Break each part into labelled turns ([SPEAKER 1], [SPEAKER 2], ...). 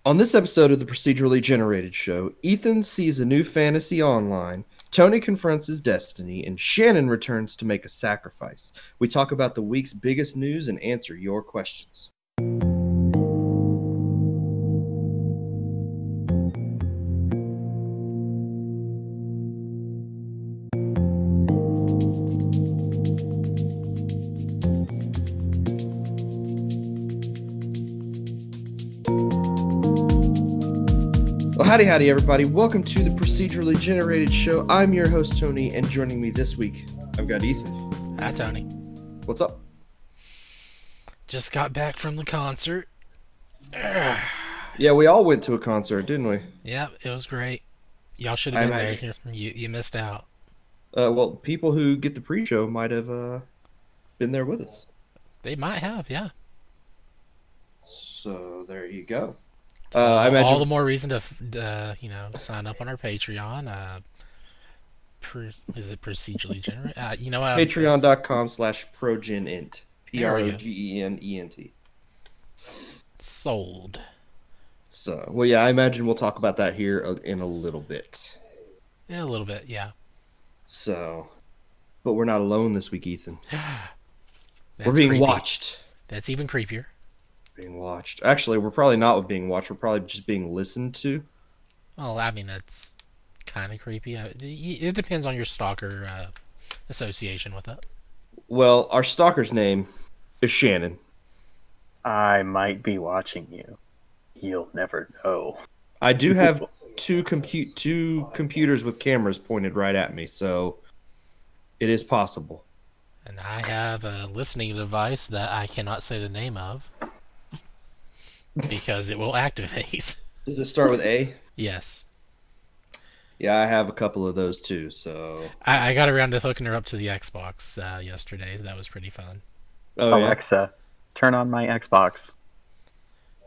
[SPEAKER 1] On this episode of the Procedurally Generated Show, Ethan sees a new Phantasy Online, Tony confronts his destiny, and Shannon returns to make a sacrifice. We talk about the week's biggest news and answer your questions. Well, howdy, everybody. Welcome to the Procedurally Generated Show. I'm your host, Tony, and joining me this week, I've got Ethan.
[SPEAKER 2] Hi, Tony.
[SPEAKER 1] What's up?
[SPEAKER 2] Just got back from the concert.
[SPEAKER 1] Yeah, we all went to a concert, didn't we?
[SPEAKER 2] Yep, it was great. Y'all should have been there. You missed out.
[SPEAKER 1] Well, people who get the pre-show might have been there with us.
[SPEAKER 2] They might have, yeah.
[SPEAKER 1] So there you go.
[SPEAKER 2] I imagine all the more reason to, sign up on our Patreon. Is it procedurally generated?
[SPEAKER 1] Patreon.com/progenent. PROGENENT.
[SPEAKER 2] Sold.
[SPEAKER 1] So, well, yeah, I imagine we'll talk about that here in a little bit.
[SPEAKER 2] Yeah, a little bit, yeah.
[SPEAKER 1] So, but we're not alone this week, Ethan.
[SPEAKER 2] We're
[SPEAKER 1] being
[SPEAKER 2] creepy.
[SPEAKER 1] Watched.
[SPEAKER 2] That's even creepier.
[SPEAKER 1] Being watched. Actually, we're probably not being watched. We're probably just being listened to.
[SPEAKER 2] Well, I mean, that's kind of creepy. It depends on your stalker association with it.
[SPEAKER 1] Well, our stalker's name is Shannon.
[SPEAKER 3] I might be watching you. You'll never know.
[SPEAKER 1] I do have two computers with cameras pointed right at me, so it is possible.
[SPEAKER 2] And I have a listening device that I cannot say the name of because it will activate.
[SPEAKER 1] Does it start with A?
[SPEAKER 2] Yes.
[SPEAKER 1] Yeah, I have a couple of those too, so...
[SPEAKER 2] I got around to hooking her up to the Xbox yesterday. That was pretty fun.
[SPEAKER 1] Oh,
[SPEAKER 3] Alexa, turn on my Xbox.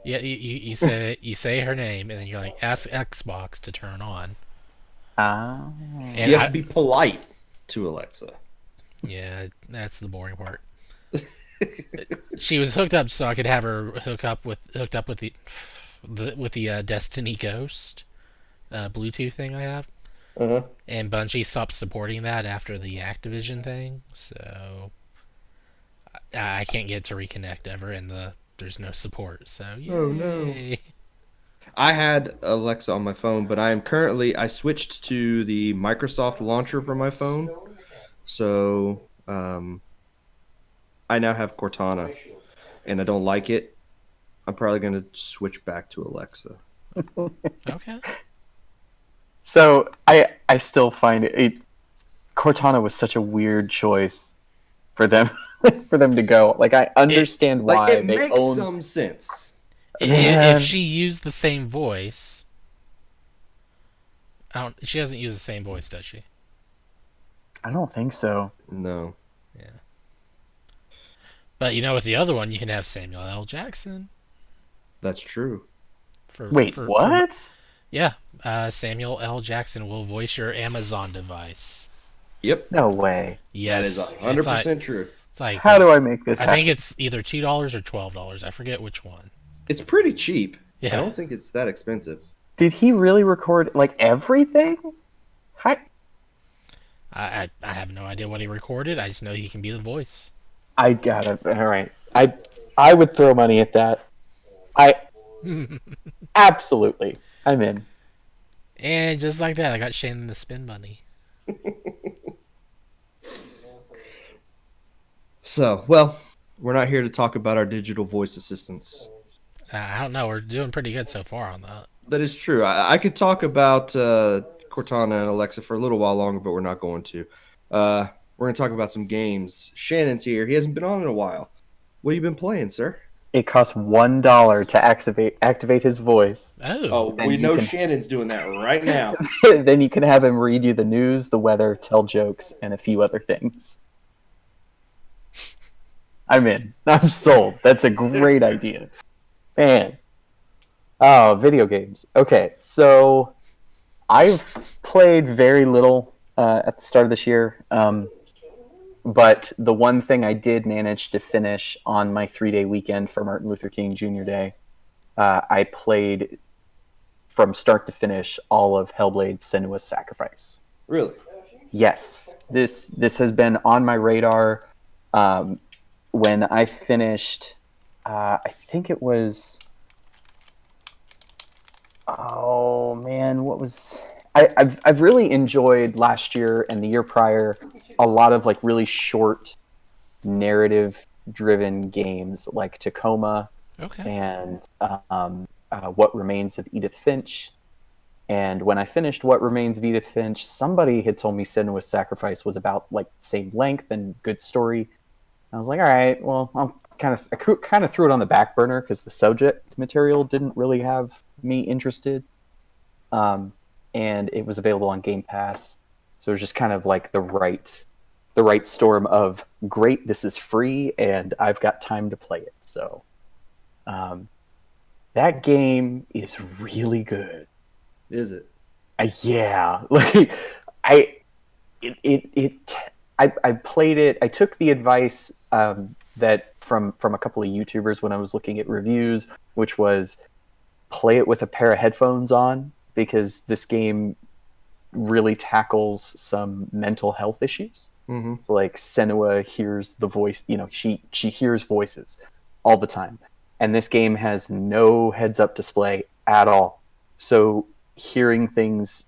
[SPEAKER 2] Yeah, you say her name, and then you're like, ask Xbox to turn on.
[SPEAKER 1] And you have to be polite to Alexa.
[SPEAKER 2] Yeah, that's the boring part. She was hooked up so I could have her hooked up with the Destiny Ghost Bluetooth thing I have.
[SPEAKER 1] Uh-huh.
[SPEAKER 2] And Bungie stopped supporting that after the Activision thing, so I can't get to reconnect ever, and there's no support. So yay.
[SPEAKER 1] Oh no! I had Alexa on my phone, but I switched to the Microsoft launcher for my phone, so I now have Cortana, and I don't like it. I'm probably going to switch back to Alexa.
[SPEAKER 2] Okay.
[SPEAKER 3] So I still find Cortana was such a weird choice for them to go. Like, I understand why
[SPEAKER 1] it
[SPEAKER 3] they
[SPEAKER 1] makes
[SPEAKER 3] own
[SPEAKER 1] some sense.
[SPEAKER 2] If she used the same voice, she doesn't use the same voice, does she?
[SPEAKER 3] I don't think so.
[SPEAKER 1] No.
[SPEAKER 2] Yeah. But with the other one, you can have Samuel L. Jackson.
[SPEAKER 1] That's true.
[SPEAKER 3] What?
[SPEAKER 2] Yeah, Samuel L. Jackson will voice your Amazon device.
[SPEAKER 1] Yep.
[SPEAKER 3] No way.
[SPEAKER 2] Yes.
[SPEAKER 1] That is 100% true.
[SPEAKER 2] It's like,
[SPEAKER 3] how do I make this happen?
[SPEAKER 2] I think it's either $2 or $12. I forget which one.
[SPEAKER 1] It's pretty cheap.
[SPEAKER 2] Yeah.
[SPEAKER 1] I don't think it's that expensive.
[SPEAKER 3] Did he really record like everything?
[SPEAKER 2] I have no idea what he recorded. I just know he can be the voice.
[SPEAKER 3] I got it. All right. I would throw money at that. Absolutely. I'm in.
[SPEAKER 2] And just like that, I got Shannon the spin money.
[SPEAKER 1] So, well, we're not here to talk about our digital voice assistants.
[SPEAKER 2] I don't know. We're doing pretty good so far on that.
[SPEAKER 1] That is true. I could talk about Cortana and Alexa for a little while longer, but we're not going to. We're going to talk about some games. Shannon's here. He hasn't been on in a while. What have you been playing, sir?
[SPEAKER 3] It costs $1 to activate his voice.
[SPEAKER 2] Oh,
[SPEAKER 1] we know Shannon's doing that right now.
[SPEAKER 3] Then you can have him read you the news, the weather, tell jokes, and a few other things. I'm in. I'm sold. That's a great idea. Man. Oh, video games. Okay, so I've played very little at the start of this year. But the one thing I did manage to finish on my 3-day weekend for Martin Luther King Jr. Day, I played from start to finish all of Hellblade: Senua's Sacrifice.
[SPEAKER 1] Really?
[SPEAKER 3] Yes, this has been on my radar. When I finished, I think it was. Oh man, what was? I've really enjoyed last year and the year prior a lot of like really short narrative driven games like Tacoma
[SPEAKER 2] Okay.
[SPEAKER 3] and What Remains of Edith Finch. And when I finished What Remains of Edith Finch, somebody had told me Senua's Sacrifice was about like same length and good story. I was like, all right, well, I kind of threw it on the back burner because the subject material didn't really have me interested. Um, and it was available on Game Pass, so it was just kind of like the right storm of great. This is free, and I've got time to play it. So um, that game is really good.
[SPEAKER 1] Is it?
[SPEAKER 3] Yeah, like I it I played it. I took the advice that from a couple of YouTubers when I was looking at reviews, which was play it with a pair of headphones on because this game really tackles some mental health issues.
[SPEAKER 1] Mm-hmm.
[SPEAKER 3] So like Senua hears the voice, she hears voices all the time. And this game has no heads up display at all. So hearing things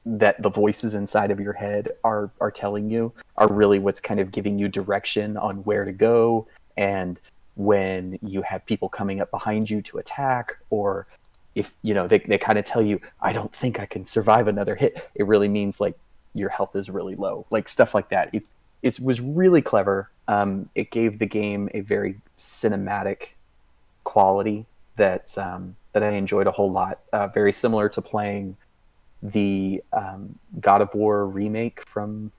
[SPEAKER 3] that the voices inside of your head are telling you are really what's kind of giving you direction on where to go, and when you have people coming up behind you to attack, or if they kind of tell you, I don't think I can survive another hit, it really means like your health is really low, like stuff like that. It was really clever. It gave the game a very cinematic quality that I enjoyed a whole lot, very similar to playing the God of War remake from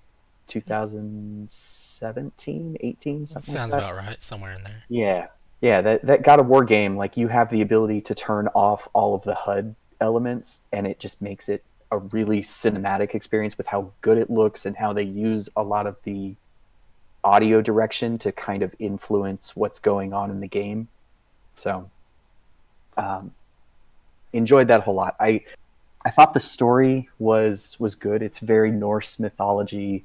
[SPEAKER 3] 2017, 18,
[SPEAKER 2] That
[SPEAKER 3] something like
[SPEAKER 2] sounds
[SPEAKER 3] that.
[SPEAKER 2] about right. Somewhere in there.
[SPEAKER 3] Yeah. Yeah, that God of War game, like you have the ability to turn off all of the HUD elements, and it just makes it a really cinematic experience with how good it looks and how they use a lot of the audio direction to kind of influence what's going on in the game. So, um, enjoyed that a whole lot. I thought the story was good. It's very Norse mythology.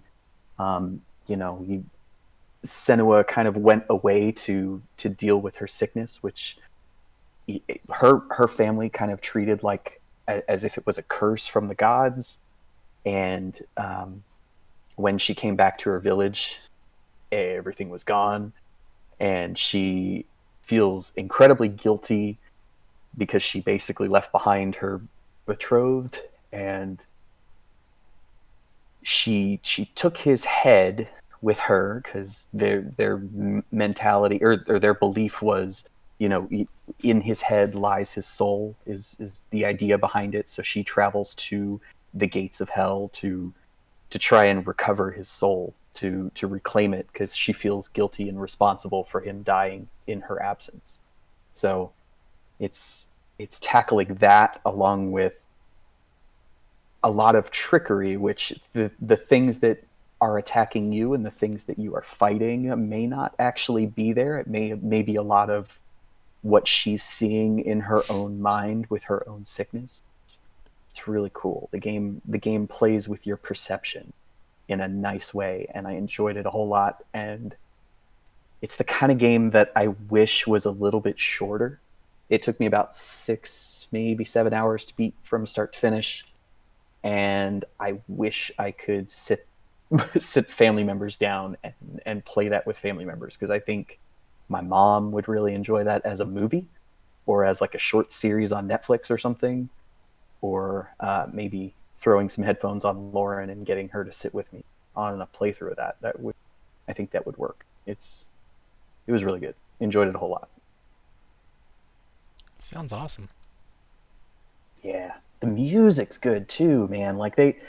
[SPEAKER 3] Um, you know, you, Senua kind of went away to deal with her sickness, which her family kind of treated like as if it was a curse from the gods. And when she came back to her village, everything was gone, and she feels incredibly guilty because she basically left behind her betrothed, and she took his head with her because their mentality or their belief was, in his head lies his soul, is the idea behind it. So she travels to the gates of hell to try and recover his soul, to reclaim it, because she feels guilty and responsible for him dying in her absence. So it's tackling that along with a lot of trickery, which the things that are attacking you and the things that you are fighting may not actually be there. It may be a lot of what she's seeing in her own mind with her own sickness. It's really cool. The game plays with your perception in a nice way, and I enjoyed it a whole lot. And it's the kind of game that I wish was a little bit shorter. It took me about 6, maybe 7 hours to beat from start to finish, and I wish I could sit sit family members down and play that with family members, because I think my mom would really enjoy that as a movie or as like a short series on Netflix or something, or maybe throwing some headphones on Lauren and getting her to sit with me on a playthrough of that. I think that would work. It was really good. Enjoyed it a whole lot.
[SPEAKER 2] Sounds awesome.
[SPEAKER 3] Yeah, the music's good too, man. Like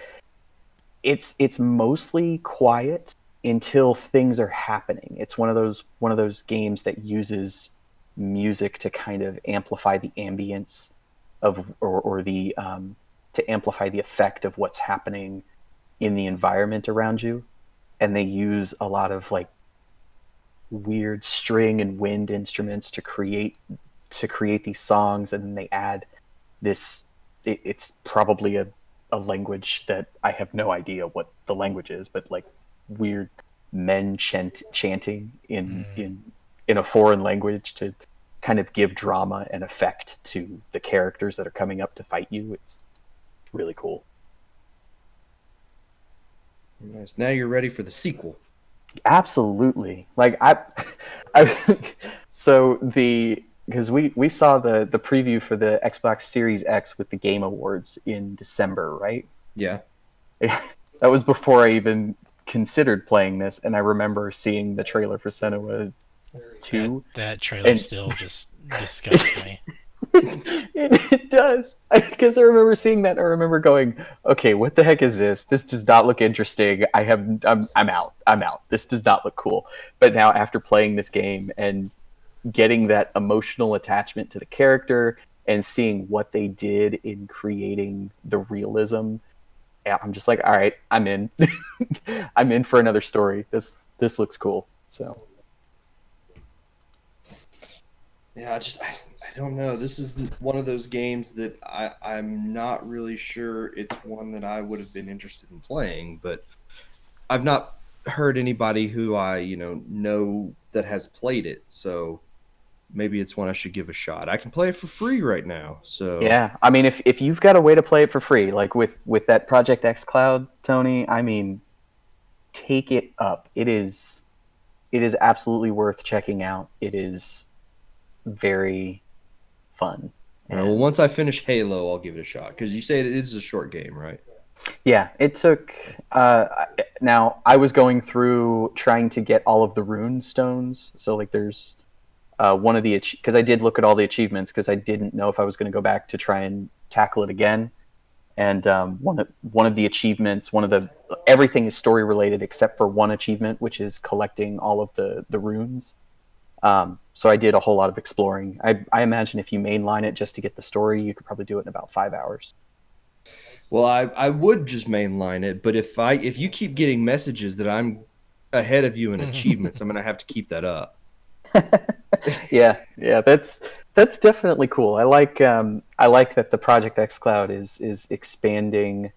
[SPEAKER 3] it's mostly quiet until things are happening. It's one of those games that uses music to kind of amplify the ambience of or the to amplify the effect of what's happening in the environment around you. And they use a lot of like weird string and wind instruments to create these songs, and then they add this it's probably a language that I have no idea what the language is, but like weird men chanting in a foreign language to kind of give drama and effect to the characters that are coming up to fight you. It's really cool.
[SPEAKER 1] Nice. Now you're ready for the sequel.
[SPEAKER 3] Absolutely. Like I so because we saw the preview for the Xbox Series X with the Game Awards in December, right?
[SPEAKER 1] Yeah.
[SPEAKER 3] That was before I even considered playing this, and I remember seeing the trailer for Senua 2.
[SPEAKER 2] That trailer still just disgusts me.
[SPEAKER 3] It does, because I remember seeing that. I remember going, "Okay, what the heck is this? This does not look interesting. I'm out. I'm out. This does not look cool." But now, after playing this game and getting that emotional attachment to the character and seeing what they did in creating the realism, I'm just like, all right, I'm in. I'm in for another story. This looks cool. So
[SPEAKER 1] yeah, I don't know. This is one of those games that I'm not really sure it's one that I would have been interested in playing, but I've not heard anybody who I know that has played it, so maybe it's one I should give a shot. I can play it for free right now, so
[SPEAKER 3] yeah, I mean, if you've got a way to play it for free, like with that Project X Cloud, Tony, I mean, take it up. It is absolutely worth checking out. It is very fun.
[SPEAKER 1] all right, well, once I finish Halo, I'll give it a shot, because you say it is a short game, right?
[SPEAKER 3] Yeah, it took. Now I was going through trying to get all of the rune stones. So like, there's one of the because I did look at all the achievements because I didn't know if I was going to go back to try and tackle it again. And one of the achievements, everything is story related except for one achievement, which is collecting all of the runes. So I did a whole lot of exploring. I imagine if you mainline it just to get the story, you could probably do it in about 5 hours.
[SPEAKER 1] Well, I would just mainline it, but if you keep getting messages that I'm ahead of you in achievements, I'm gonna have to keep that up.
[SPEAKER 3] yeah, that's definitely cool. I like that the Project X Cloud is expanding.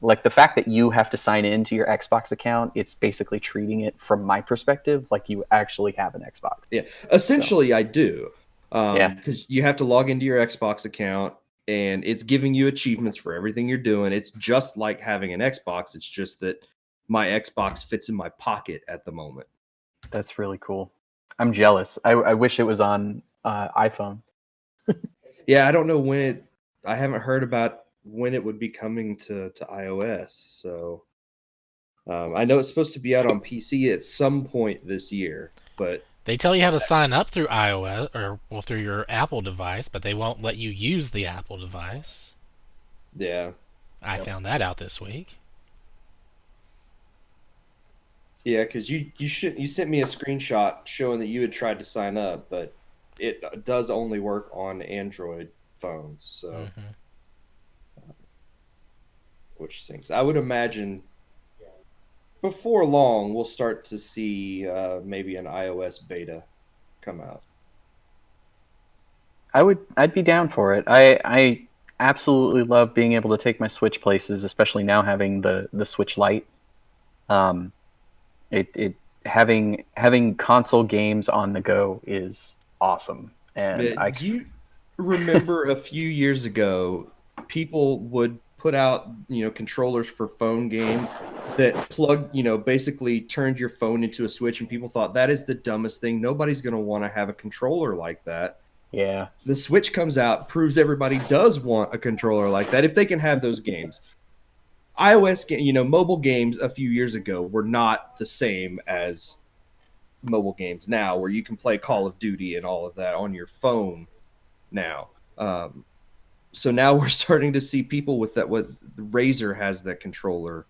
[SPEAKER 3] Like the fact that you have to sign into your Xbox account, it's basically treating it from my perspective like you actually have an Xbox.
[SPEAKER 1] Yeah, essentially, I do.
[SPEAKER 3] Yeah,
[SPEAKER 1] Because you have to log into your Xbox account, and it's giving you achievements for everything you're doing. It's just like having an Xbox. It's just that my Xbox fits in my pocket at the moment.
[SPEAKER 3] that's really cool. I'm jealous. I wish it was on iPhone.
[SPEAKER 1] Yeah, I don't know when it. I haven't heard about when it would be coming to iOS. So I know it's supposed to be out on PC at some point this year, but
[SPEAKER 2] They tell you how to sign up through iOS or through your Apple device, but they won't let you use the Apple device.
[SPEAKER 1] yeah,
[SPEAKER 2] I found that out this week.
[SPEAKER 1] yeah, because you sent me a screenshot showing that you had tried to sign up, but it does only work on Android phones. So, which stinks. I would imagine before long we'll start to see maybe an iOS beta come out.
[SPEAKER 3] I'd be down for it. I absolutely love being able to take my Switch places, especially now having the Switch Lite. It having console games on the go is awesome. And
[SPEAKER 1] Do you remember a few years ago, people would put out controllers for phone games that basically turned your phone into a Switch, and people thought that is the dumbest thing. Nobody's going to want to have a controller like that.
[SPEAKER 3] yeah,
[SPEAKER 1] The Switch comes out, proves everybody does want a controller like that if they can have those games. Mobile games a few years ago were not the same as mobile games now, where you can play Call of Duty and all of that on your phone now. So now we're starting to see people with that. What Razer has, that controller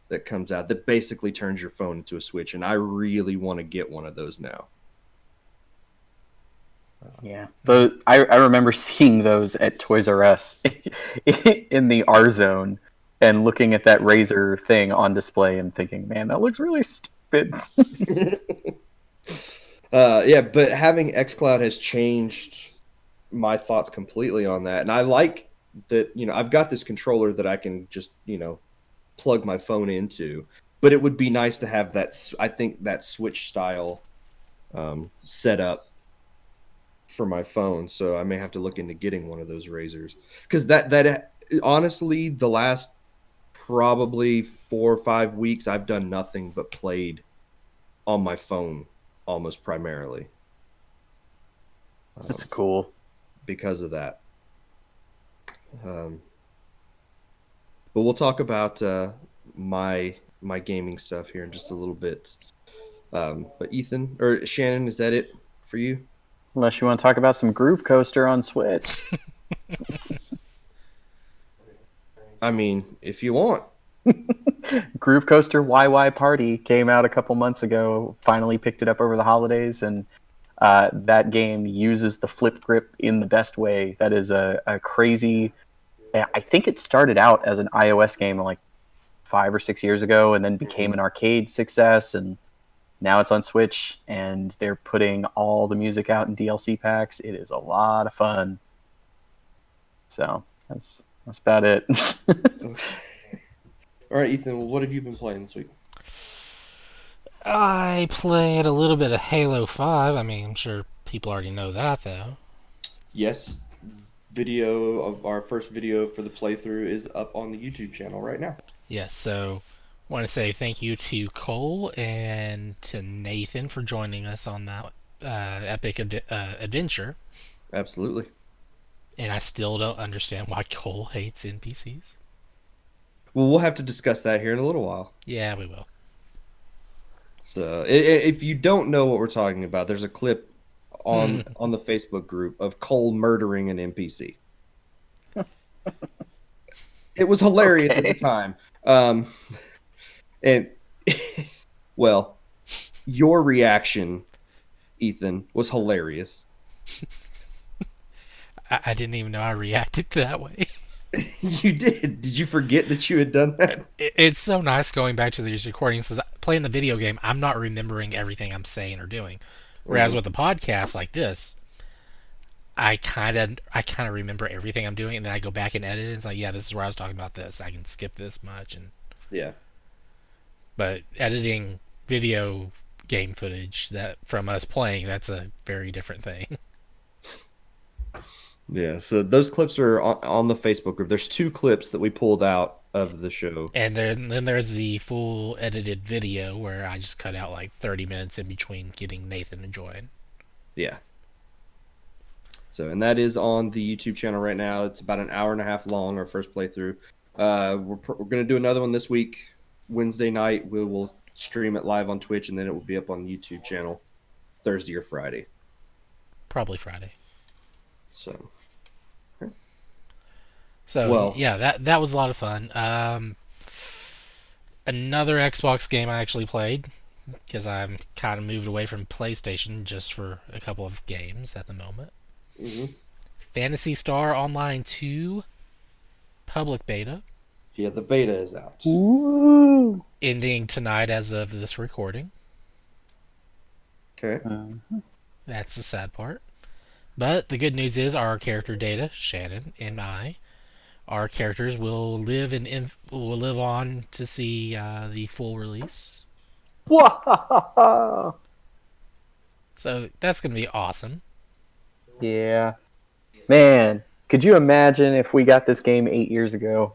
[SPEAKER 1] that comes out that basically turns your phone into a Switch, and I really want to get one of those now.
[SPEAKER 3] yeah. I remember seeing those at Toys R Us in the R Zone and looking at that Razer thing on display and thinking, man, that looks really stupid.
[SPEAKER 1] Yeah, but having xCloud has changed my thoughts completely on that. And I like that, I've got this controller that I can just, plug my phone into. But it would be nice to have that, I think, that Switch style set up for my phone. So I may have to look into getting one of those razors. Because that honestly, the last probably 4 or 5 weeks, I've done nothing but played on my phone almost primarily.
[SPEAKER 3] That's cool.
[SPEAKER 1] Because of that. But we'll talk about my gaming stuff here in just a little bit. But Ethan or Shannon, is that it for you?
[SPEAKER 3] Unless you want to talk about some Groove Coaster on Switch.
[SPEAKER 1] I mean, if you want.
[SPEAKER 3] Groove Coaster YY Party came out a couple months ago. Finally picked it up over the holidays, and that game uses the flip grip in the best way. That is a crazy. I think it started out as an iOS game like 5 or 6 years ago, and then became an arcade success, and now it's on Switch, and they're putting all the music out in DLC packs. It is a lot of fun. So that's about it.
[SPEAKER 1] Okay. All right, Ethan, what have you been playing this week?
[SPEAKER 2] I played a little bit of Halo 5. I mean, I'm sure people already know that, though.
[SPEAKER 1] Yes, video of our first video for the playthrough is up on the YouTube channel right now.
[SPEAKER 2] Yes, so I want to say thank you to Cole and to Nathan for joining us on that epic adventure.
[SPEAKER 1] Absolutely.
[SPEAKER 2] And I still don't understand why Cole hates NPCs.
[SPEAKER 1] Well, we'll have to discuss that here in a little while.
[SPEAKER 2] Yeah, we will.
[SPEAKER 1] So, if you don't know what we're talking about, there's a clip on the Facebook group of Cole murdering an NPC. It was hilarious at the time. And well, your reaction, Ethan, was hilarious.
[SPEAKER 2] I didn't even know I reacted that way.
[SPEAKER 1] You did. Did you forget that you had done that?
[SPEAKER 2] It's so nice going back to these recordings. Because playing the video game, I'm not remembering everything I'm saying or doing. Whereas with a podcast like this, I kind of remember everything I'm doing, and then I go back and edit it. And it's like, yeah, this is where I was talking about this. I can skip this much, and
[SPEAKER 1] Yeah.
[SPEAKER 2] but editing video game footage that from us playing, that's a very different thing.
[SPEAKER 1] Yeah, so those clips are on the Facebook group. There's 2 clips that we pulled out of the show.
[SPEAKER 2] And then there's the full edited video where I just cut out like 30 minutes in between getting Nathan to join.
[SPEAKER 1] Yeah. So, and that is on the YouTube channel right now. It's about an hour and a half long, our first playthrough. We're going to do another one this week, Wednesday night. We will stream it live on Twitch, and then it will be up on the YouTube channel Thursday or Friday.
[SPEAKER 2] Probably Friday.
[SPEAKER 1] So,
[SPEAKER 2] yeah, that was a lot of fun. Another Xbox game I actually played, because I'm kind of moved away from PlayStation just for a couple of games at the moment. Phantasy Star Online 2 public beta.
[SPEAKER 1] Yeah, the beta is out.
[SPEAKER 3] Ooh.
[SPEAKER 2] Ending tonight as of this recording.
[SPEAKER 1] Okay.
[SPEAKER 2] That's the sad part. But the good news is our character data, Shannon and I, our characters will live on to see the full release.
[SPEAKER 3] Wow.
[SPEAKER 2] So that's going to be awesome.
[SPEAKER 3] Yeah. Man, could you imagine if we got this game 8 years ago?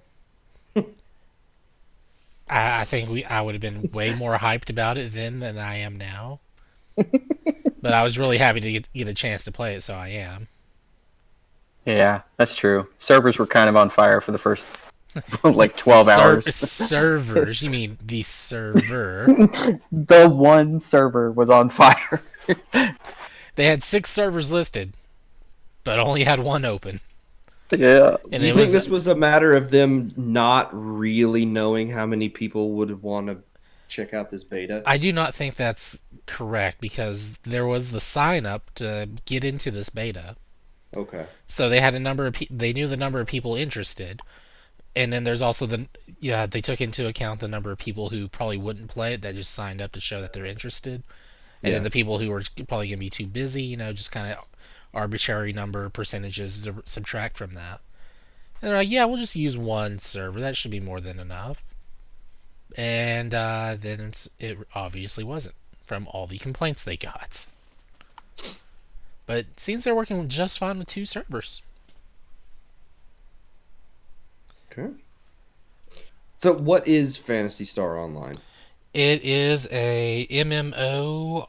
[SPEAKER 2] I think I would have been way more hyped about it then than I am now. But I was really happy to get a chance to play it, so I am.
[SPEAKER 3] Yeah, that's true. Servers were kind of on fire for the first like 12 hours.
[SPEAKER 2] Servers? You mean the server?
[SPEAKER 3] The one server was on fire.
[SPEAKER 2] They had 6 servers listed, but only had 1 open.
[SPEAKER 3] Yeah.
[SPEAKER 2] And
[SPEAKER 1] you think this was a matter of them not really knowing how many people would want to check out this beta?
[SPEAKER 2] I do not think that's correct, because there was the sign up to get into this beta.
[SPEAKER 1] Okay.
[SPEAKER 2] So they had a number of they knew the number of people interested, and then there's also they took into account the number of people who probably wouldn't play it that just signed up to show that they're interested, and then the people who were probably gonna be too busy, just kind of arbitrary number of percentages to subtract from that. And they're like, yeah, we'll just use one server. That should be more than enough. And then it obviously wasn't from all the complaints they got. But it seems they're working just fine with 2 servers.
[SPEAKER 1] Okay. So, what is Fantasy Star Online?
[SPEAKER 2] It is a MMO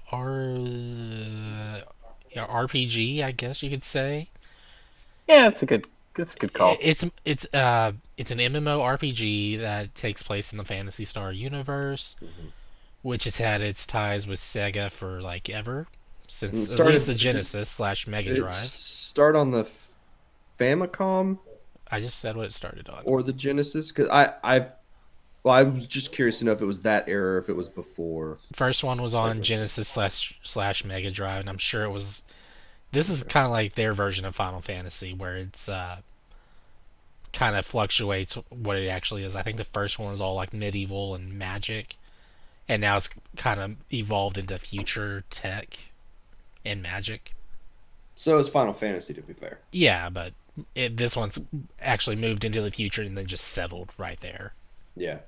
[SPEAKER 2] RPG, I guess you could say.
[SPEAKER 3] Yeah, it's a good call.
[SPEAKER 2] It's an MMO RPG that takes place in the Phantasy Star universe,
[SPEAKER 1] Mhm.
[SPEAKER 2] which has had its ties with Sega for like ever,
[SPEAKER 1] And it
[SPEAKER 2] since at least the
[SPEAKER 1] started. Did
[SPEAKER 2] Genesis slash Mega
[SPEAKER 1] it
[SPEAKER 2] Drive.
[SPEAKER 1] start on the Famicom
[SPEAKER 2] I just said what it started on.
[SPEAKER 1] or the Genesis? Because well, I was just curious to know if it was that era, or if it was before.
[SPEAKER 2] First one was on
[SPEAKER 1] Like,
[SPEAKER 2] Genesis slash Mega Drive, and I'm sure it was. This is
[SPEAKER 1] okay.
[SPEAKER 2] kind of like their version of Final Fantasy, where it's kind of fluctuates what it actually is. I think the first one was all like medieval and magic, and now it's kind of evolved into future tech and magic.
[SPEAKER 1] So it's Final Fantasy, to be fair.
[SPEAKER 2] Yeah, but this one's actually moved into the future and then just settled right there.
[SPEAKER 1] Yeah.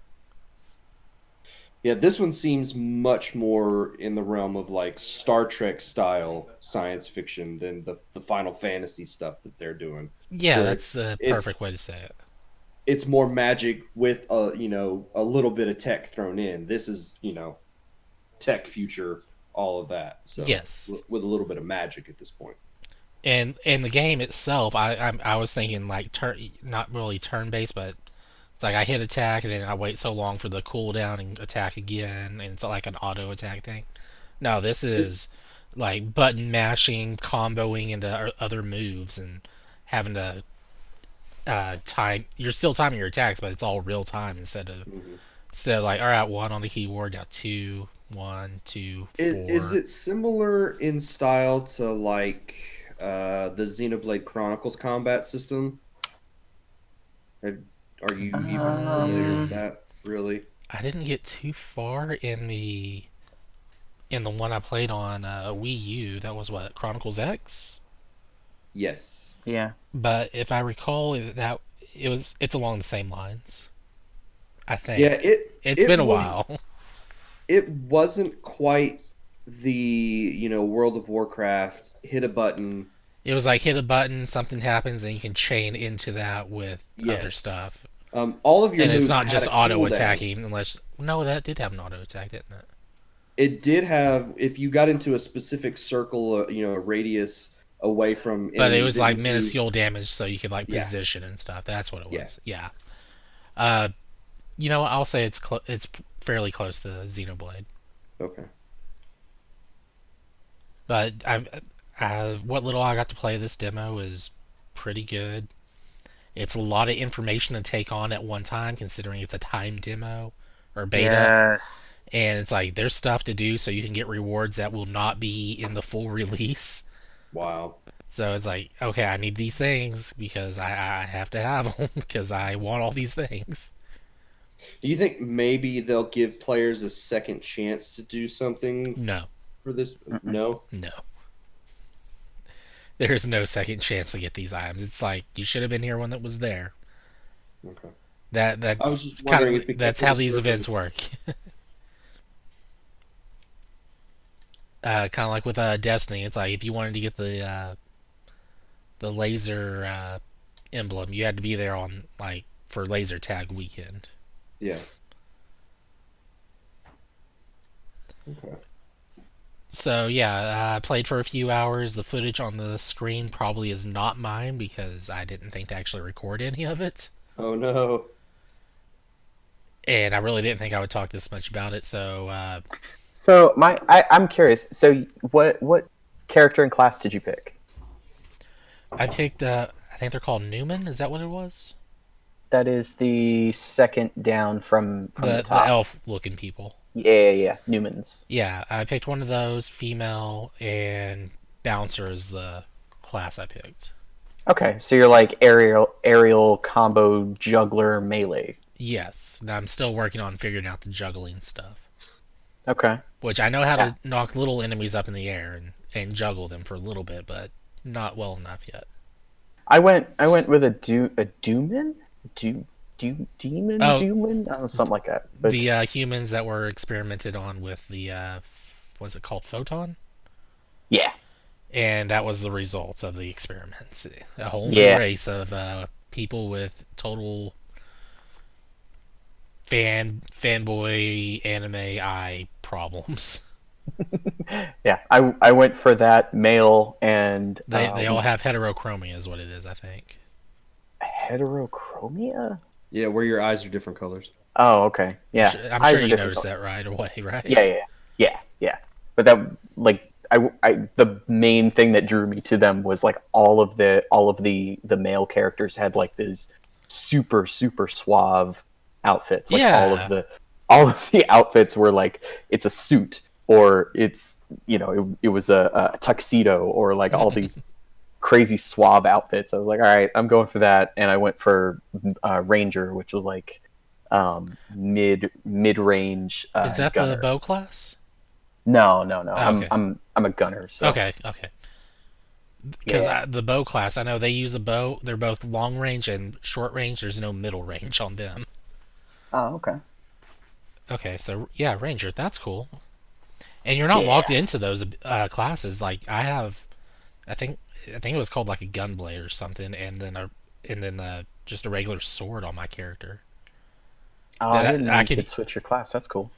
[SPEAKER 1] Yeah, this one seems much more in the realm of like Star Trek style science fiction than the Final Fantasy stuff that they're doing,
[SPEAKER 2] Yeah,
[SPEAKER 1] where
[SPEAKER 2] that's a perfect way to say it.
[SPEAKER 1] it's more magic with a little bit of tech thrown in. This is tech future, all of that. So
[SPEAKER 2] Yes,
[SPEAKER 1] with a little bit of magic at this point.
[SPEAKER 2] and the game itself, I was thinking like not really turn based, but it's like I hit attack and then I wait so long for the cooldown and attack again, and it's like an auto attack thing. No, this
[SPEAKER 1] It,
[SPEAKER 2] is like button mashing, comboing into other moves, and having to time. You're still timing your attacks, but it's all real time
[SPEAKER 1] mhm.
[SPEAKER 2] instead of like all right, one on the keyboard, now two, one, two,
[SPEAKER 1] Is
[SPEAKER 2] four.
[SPEAKER 1] it similar in style to like the Xenoblade Chronicles combat system? Have, are you even familiar with
[SPEAKER 3] Um,
[SPEAKER 1] that? Really?
[SPEAKER 2] I didn't get too far in the one I played on Wii U. That was what Chronicles X.
[SPEAKER 1] Yes.
[SPEAKER 3] yeah.
[SPEAKER 2] But if I recall, it's along the same lines. I
[SPEAKER 1] Yeah,
[SPEAKER 2] think
[SPEAKER 1] it
[SPEAKER 2] it's
[SPEAKER 1] it
[SPEAKER 2] been a
[SPEAKER 1] was
[SPEAKER 2] while.
[SPEAKER 1] it wasn't quite the, World of Warcraft hit a button.
[SPEAKER 2] It was like hit a button, something happens, and you can chain into that with other
[SPEAKER 1] Yes.
[SPEAKER 2] stuff.
[SPEAKER 1] All of your
[SPEAKER 2] And it's
[SPEAKER 1] moves
[SPEAKER 2] not
[SPEAKER 1] had
[SPEAKER 2] just
[SPEAKER 1] a
[SPEAKER 2] auto
[SPEAKER 1] cooldown.
[SPEAKER 2] attacking, unless no, that did have an auto attack, didn't it?
[SPEAKER 1] It did have, if you got into a specific circle, a radius away from
[SPEAKER 2] But it
[SPEAKER 1] enemies,
[SPEAKER 2] was
[SPEAKER 1] it
[SPEAKER 2] like
[SPEAKER 1] would do.
[SPEAKER 2] minuscule damage, so you could like
[SPEAKER 1] Yeah,
[SPEAKER 2] position and stuff. That's what it
[SPEAKER 1] yeah.
[SPEAKER 2] was. Yeah. Uh, I'll say it's fairly close to Xenoblade.
[SPEAKER 1] Okay.
[SPEAKER 2] But what little I got to play this demo is pretty good. It's a lot of information to take on at one time, considering it's a time demo or beta.
[SPEAKER 3] Yes.
[SPEAKER 2] And it's like there's stuff to do, so you can get rewards that will not be in the full release.
[SPEAKER 1] Wow.
[SPEAKER 2] So it's like, okay, I need these things because I have to have them because I want all these things.
[SPEAKER 1] Do you think maybe they'll give players a second chance to do something
[SPEAKER 2] No,
[SPEAKER 1] for this?
[SPEAKER 3] Mm-mm.
[SPEAKER 1] No?
[SPEAKER 2] no. There's no second chance to get these items. It's like you should have been here when it was there.
[SPEAKER 1] Okay.
[SPEAKER 2] That
[SPEAKER 1] I was
[SPEAKER 2] that's
[SPEAKER 1] just
[SPEAKER 2] kind
[SPEAKER 1] wondering
[SPEAKER 2] of
[SPEAKER 1] if because
[SPEAKER 2] that's
[SPEAKER 1] of
[SPEAKER 2] how
[SPEAKER 1] the
[SPEAKER 2] these events
[SPEAKER 1] servers.
[SPEAKER 2] work. Kind of like with Destiny, it's like if you wanted to get the laser emblem, you had to be there on like for laser tag weekend.
[SPEAKER 1] Yeah. Okay.
[SPEAKER 2] So yeah, I played for a few hours. The footage on the screen probably is not mine because I didn't think to actually record any of it,
[SPEAKER 1] Oh no.
[SPEAKER 2] and I really didn't think I would talk this much about it. So
[SPEAKER 3] So I'm curious. So what character and class did you pick?
[SPEAKER 2] I picked. I think they're called Newman. Is that what it was?
[SPEAKER 3] That is the second down from the
[SPEAKER 2] The
[SPEAKER 3] top.
[SPEAKER 2] elf looking people.
[SPEAKER 3] Yeah. Newman's.
[SPEAKER 2] Yeah, I picked one of those, female, and bouncer is the class I picked.
[SPEAKER 3] Okay, so you're like aerial combo juggler melee.
[SPEAKER 2] Yes, now I'm still working on figuring out the juggling stuff,
[SPEAKER 3] Okay.
[SPEAKER 2] which I know how
[SPEAKER 3] Yeah.
[SPEAKER 2] to knock little enemies up in the air and juggle them for a little bit, but Not well enough yet.
[SPEAKER 3] I went with a Dooman,
[SPEAKER 2] Oh,
[SPEAKER 3] Dooman, something like that. But
[SPEAKER 2] the humans that were experimented on with the was it called photon?
[SPEAKER 3] yeah,
[SPEAKER 2] And that was the results of the experiments. A whole new
[SPEAKER 3] yeah,
[SPEAKER 2] race of people with total fanboy anime eye problems.
[SPEAKER 3] yeah. I went for that male and
[SPEAKER 2] They all have heterochromia, is what it is, I think.
[SPEAKER 3] heterochromia.
[SPEAKER 1] Yeah, where your eyes are different colors.
[SPEAKER 3] Oh, okay. Yeah,
[SPEAKER 2] I'm sure
[SPEAKER 3] eyes are
[SPEAKER 2] you
[SPEAKER 3] different
[SPEAKER 2] noticed
[SPEAKER 3] colors.
[SPEAKER 2] that right away,
[SPEAKER 3] Yeah,
[SPEAKER 2] right?
[SPEAKER 3] yeah, yeah, yeah. But that like the main thing that drew me to them was like all of the male characters had like these super suave outfits. Like
[SPEAKER 2] Yeah.
[SPEAKER 3] all of the outfits were like it's a suit or it's it was a tuxedo or like all these crazy suave outfits. I was like, all right, I'm going for that, and I went for Ranger, which was like mid range
[SPEAKER 2] Is that the
[SPEAKER 3] gunner.
[SPEAKER 2] bow class?
[SPEAKER 3] No, no, no.
[SPEAKER 2] Oh, okay.
[SPEAKER 3] I'm a gunner, so
[SPEAKER 2] Okay, okay. Because
[SPEAKER 3] yeah.
[SPEAKER 2] the bow class, I know they use a bow. They're both long range and short range. There's no middle range on them.
[SPEAKER 3] Oh, okay.
[SPEAKER 2] Okay, so yeah, Ranger, that's cool. And you're not
[SPEAKER 3] Yeah.
[SPEAKER 2] locked into those classes. Like I think, I think it was called like a gunblade or something, and then just a regular sword on my character.
[SPEAKER 3] Oh, I
[SPEAKER 2] That
[SPEAKER 3] didn't know
[SPEAKER 2] I
[SPEAKER 3] you
[SPEAKER 2] could,
[SPEAKER 3] could switch your class. That's cool.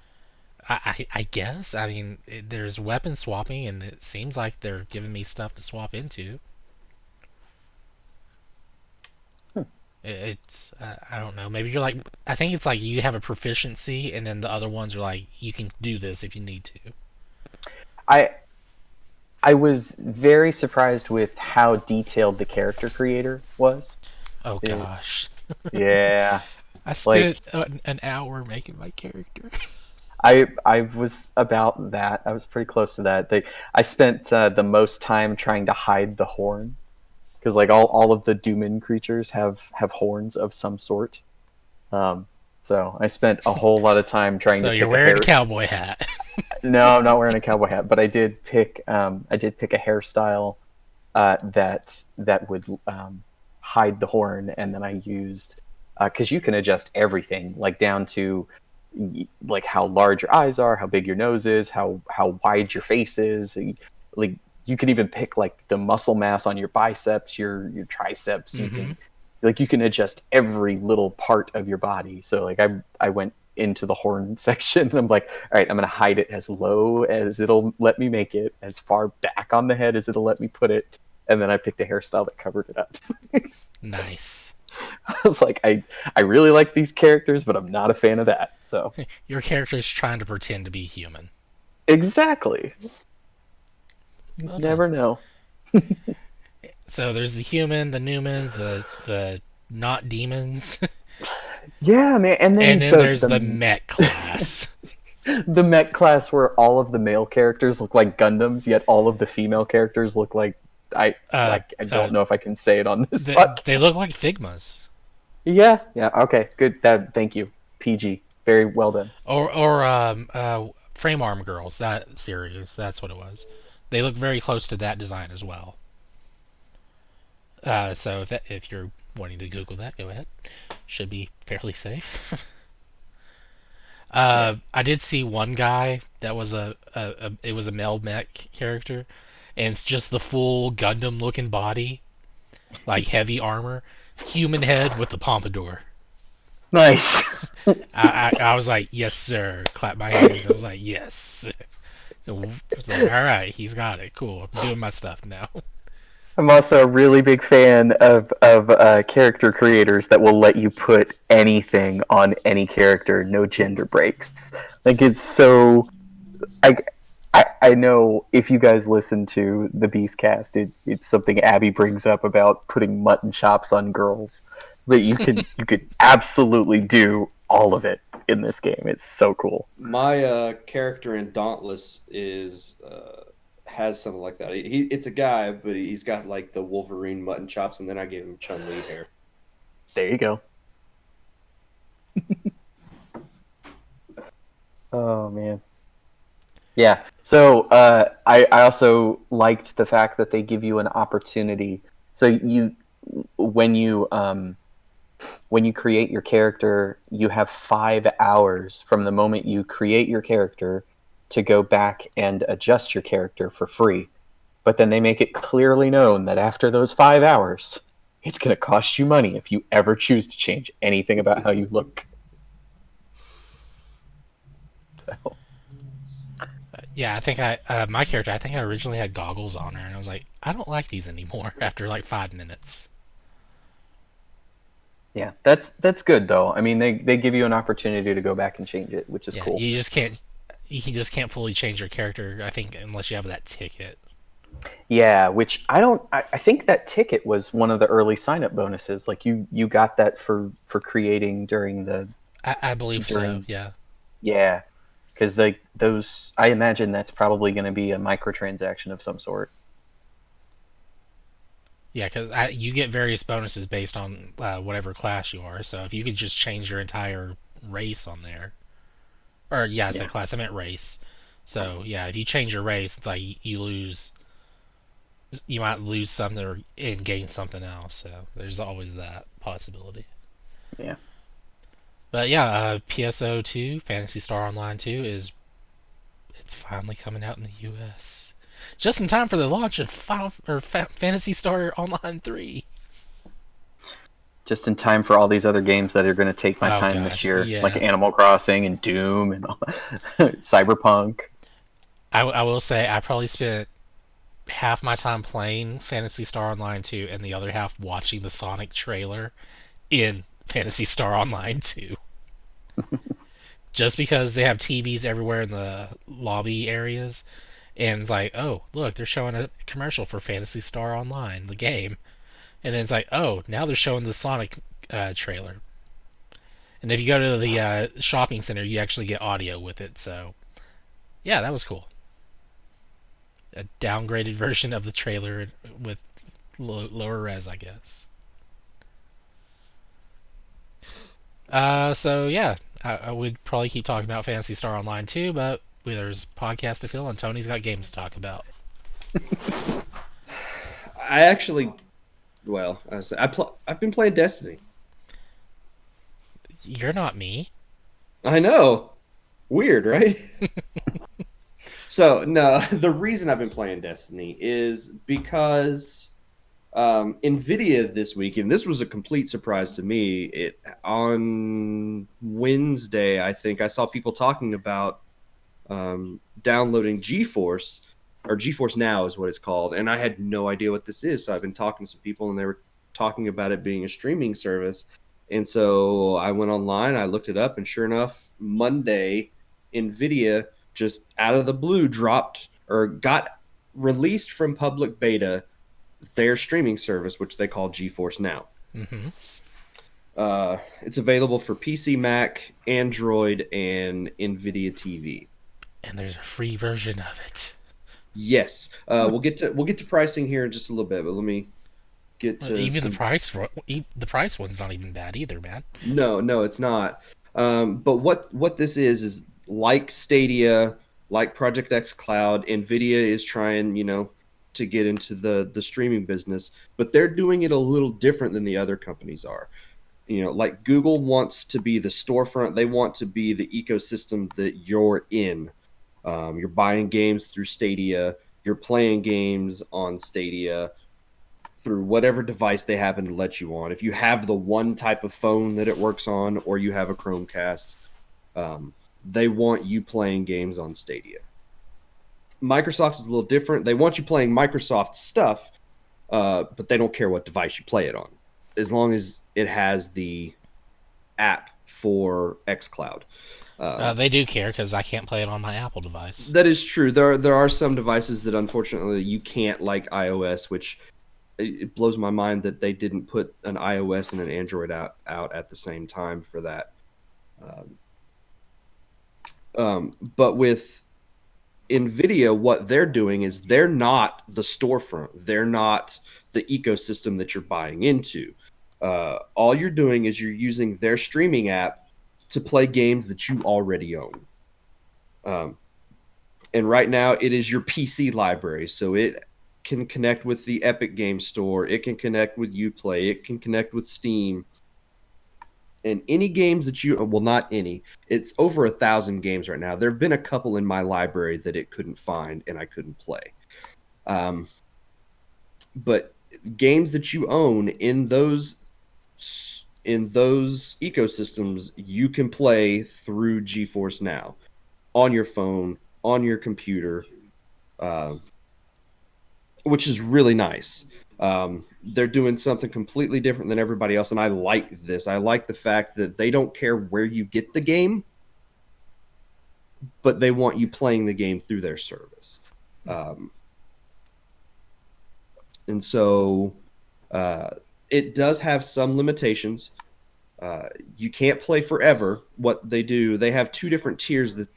[SPEAKER 2] I guess. I mean, there's weapon swapping, and it seems like they're giving me stuff to swap into.
[SPEAKER 3] Hmm.
[SPEAKER 2] It's I don't know. Maybe you're like I think it's like you have a proficiency, and then the other ones are like you can do this if you need to.
[SPEAKER 3] I I was very surprised with how detailed the character creator was.
[SPEAKER 2] Oh
[SPEAKER 3] It,
[SPEAKER 2] gosh,
[SPEAKER 3] yeah,
[SPEAKER 2] I
[SPEAKER 3] like
[SPEAKER 2] spent an hour making my character.
[SPEAKER 3] I was about that. I was pretty close to that. I spent the most time trying to hide the horn because like all of the Dooman creatures have horns of some sort. Um, so I spent a whole lot of time trying
[SPEAKER 2] So
[SPEAKER 3] to
[SPEAKER 2] you're
[SPEAKER 3] pick a
[SPEAKER 2] wearing a
[SPEAKER 3] hair.
[SPEAKER 2] cowboy hat.
[SPEAKER 3] No, I'm not wearing a cowboy hat, but I did pick a hairstyle that would hide the horn, and then I used because you can adjust everything like down to like how large your eyes are, how big your nose is, how wide your face is. Like you can even pick like the muscle mass on your biceps, your triceps. You
[SPEAKER 2] Mm-hmm.
[SPEAKER 3] can like you can adjust every little part of your body. So like I went into the horn section and I'm like, all right, I'm gonna hide it as low as it'll let me make it, as far back on the head as it'll let me put it, and then I picked a hairstyle that covered it up.
[SPEAKER 2] Nice.
[SPEAKER 3] I was like, I really like these characters, but I'm not a fan of that. So
[SPEAKER 2] Your character's trying to pretend to be human.
[SPEAKER 3] exactly, you
[SPEAKER 2] Well done.
[SPEAKER 3] never know.
[SPEAKER 2] So there's the human, the Newmans, the not demons,
[SPEAKER 3] Yeah, man. And
[SPEAKER 2] and
[SPEAKER 3] then
[SPEAKER 2] then there's the mech class.
[SPEAKER 3] the Met class where all of the male characters look like Gundams, yet all of the female characters look like
[SPEAKER 2] Uh,
[SPEAKER 3] I
[SPEAKER 2] uh,
[SPEAKER 3] don't know if I can say it on this
[SPEAKER 2] they
[SPEAKER 3] podcast.
[SPEAKER 2] look like Figmas,
[SPEAKER 3] Yeah, yeah. Okay, good. That thank you. PG. Very well done.
[SPEAKER 2] or Frame Arm Girls. That series. That's what it was. They look very close to that design as well. So if you're wanting to Google that, go ahead. Should be fairly safe.
[SPEAKER 3] Yeah.
[SPEAKER 2] I did see one guy that was it was a male mech character, and it's just the full Gundam looking body, like heavy armor, human head with the pompadour.
[SPEAKER 3] Nice.
[SPEAKER 2] I was like, yes, sir. Clap my hands. I was like, yes. I was like, all right, he's got it. Cool. I'm doing my stuff now.
[SPEAKER 3] I'm also a really big fan of character creators that will let you put anything on any character, no gender breaks. Like it's so. I I know if you guys listen to the Beastcast, it's something Abby brings up about putting mutton chops on girls, but you could absolutely do all of it in this game. It's so cool.
[SPEAKER 1] My character in Dauntless is has something like that. It's a guy, but he's got like the Wolverine mutton chops, and then I gave him Chun Li hair.
[SPEAKER 3] There you go. Oh man. Yeah. So I also liked the fact that they give you an opportunity. So when you when you create your character, you have 5 hours from the moment you create your character to go back and adjust your character for free. But then they make it clearly known that after those 5 hours, it's going to cost you money if you ever choose to change anything about how you look. So,
[SPEAKER 2] Yeah, I think my character. I think I originally had goggles on her, and I was like, I don't like these anymore after like 5 minutes.
[SPEAKER 3] yeah, that's good though. I mean, they give you an opportunity to go back and change it, which is
[SPEAKER 2] Yeah,
[SPEAKER 3] cool.
[SPEAKER 2] you just can't. You just can't fully change your character. I think unless you have that ticket.
[SPEAKER 3] Yeah, which I don't. I think that ticket was one of the early sign up bonuses. Like you got that for creating during the
[SPEAKER 2] I believe so.
[SPEAKER 3] during
[SPEAKER 2] Yeah.
[SPEAKER 3] yeah, because those I imagine that's probably going to be a microtransaction of some sort.
[SPEAKER 2] Yeah, because you get various bonuses based on whatever class you are. So if you could just change your entire race on there, or yeah, I said
[SPEAKER 3] Yeah,
[SPEAKER 2] class, I meant race. So yeah, if you change your race, it's like you lose. You might lose something and gain something else. So there's always that possibility.
[SPEAKER 3] yeah.
[SPEAKER 2] But yeah, PSO 2, Fantasy Star Online 2 is it's finally coming out in the U.S. just in time for the launch of Fantasy Star Online 3.
[SPEAKER 3] Just in time for all these other games that are going to take my
[SPEAKER 2] Oh
[SPEAKER 3] time this
[SPEAKER 2] gosh,
[SPEAKER 3] year, like
[SPEAKER 2] yeah.
[SPEAKER 3] Animal Crossing and Doom and Cyberpunk.
[SPEAKER 2] I will say I probably spent half my time playing Fantasy Star Online 2 and the other half watching the Sonic trailer in Fantasy Star Online 2. Just because they have TVs everywhere in the lobby areas, and it's like, oh, look, they're showing a commercial for Fantasy Star Online, the game. And then it's like, oh, now they're showing the Sonic trailer. And if you go to the shopping center, you actually get audio with it. So, yeah, that was cool. A downgraded version of the trailer with lower res, I guess. So yeah, I would probably keep talking about Fantasy Star Online too, but there's podcast to fill, and Tony's got games to talk about.
[SPEAKER 1] I actually, well, I've been playing Destiny.
[SPEAKER 2] You're not me.
[SPEAKER 1] I know, weird, right? So no, the reason I've been playing Destiny is because Nvidia this week, and this was a complete surprise to me. It on Wednesday, I think I saw people talking about downloading GeForce or GeForce Now is what it's called, and I had no idea what this is. So I've been talking to some people, and they were talking about it being a streaming service. And so I went online, I looked it up, and sure enough, Monday, Nvidia just out of the blue dropped or got released from public beta their streaming service, which they call GeForce Now.
[SPEAKER 2] Mm-hmm.
[SPEAKER 1] It's available for PC, Mac, Android, and NVIDIA TV.
[SPEAKER 2] And there's a free version of it.
[SPEAKER 1] Yes, we'll get to pricing here in just a little bit, but let me get to
[SPEAKER 2] Even
[SPEAKER 1] some.
[SPEAKER 2] the price one's not even bad either, man.
[SPEAKER 1] No, it's not. But what this is like Stadia, like Project X Cloud. Nvidia is trying, to get into the streaming business, but they're doing it a little different than the other companies are. Like Google wants to be the storefront. They want to be the ecosystem that you're in. You're buying games through Stadia. You're playing games on Stadia through whatever device they happen to let you on. If you have the one type of phone that it works on, or you have a Chromecast, they want you playing games on Stadia. Microsoft is a little different. They want you playing Microsoft stuff, but they don't care what device you play it on, as long as it has the app for xCloud.
[SPEAKER 2] They do care because I can't play it on my Apple device.
[SPEAKER 1] That is true. There are some devices that unfortunately you can't, like iOS, which it blows my mind that they didn't put an iOS and an Android out at the same time for that. But with NVIDIA, what they're doing is they're not the storefront. They're not the ecosystem that you're buying into. All you're doing is you're using their streaming app to play games that you already own. And right now, it is your PC library. So it can connect with the Epic Game Store. It can connect with Uplay. It can connect with Steam. And any games that you, well, not any, it's over 1,000 games right now. There have been a couple in my library that it couldn't find and I couldn't play. But games that you own in those ecosystems, you can play through GeForce Now on your phone, on your computer, which is really nice. They're doing something completely different than everybody else, and I like this. I like the fact that they don't care where you get the game, but they want you playing the game through their service. And so it does have some limitations. You can't play forever. What they do, they have 2 different tiers that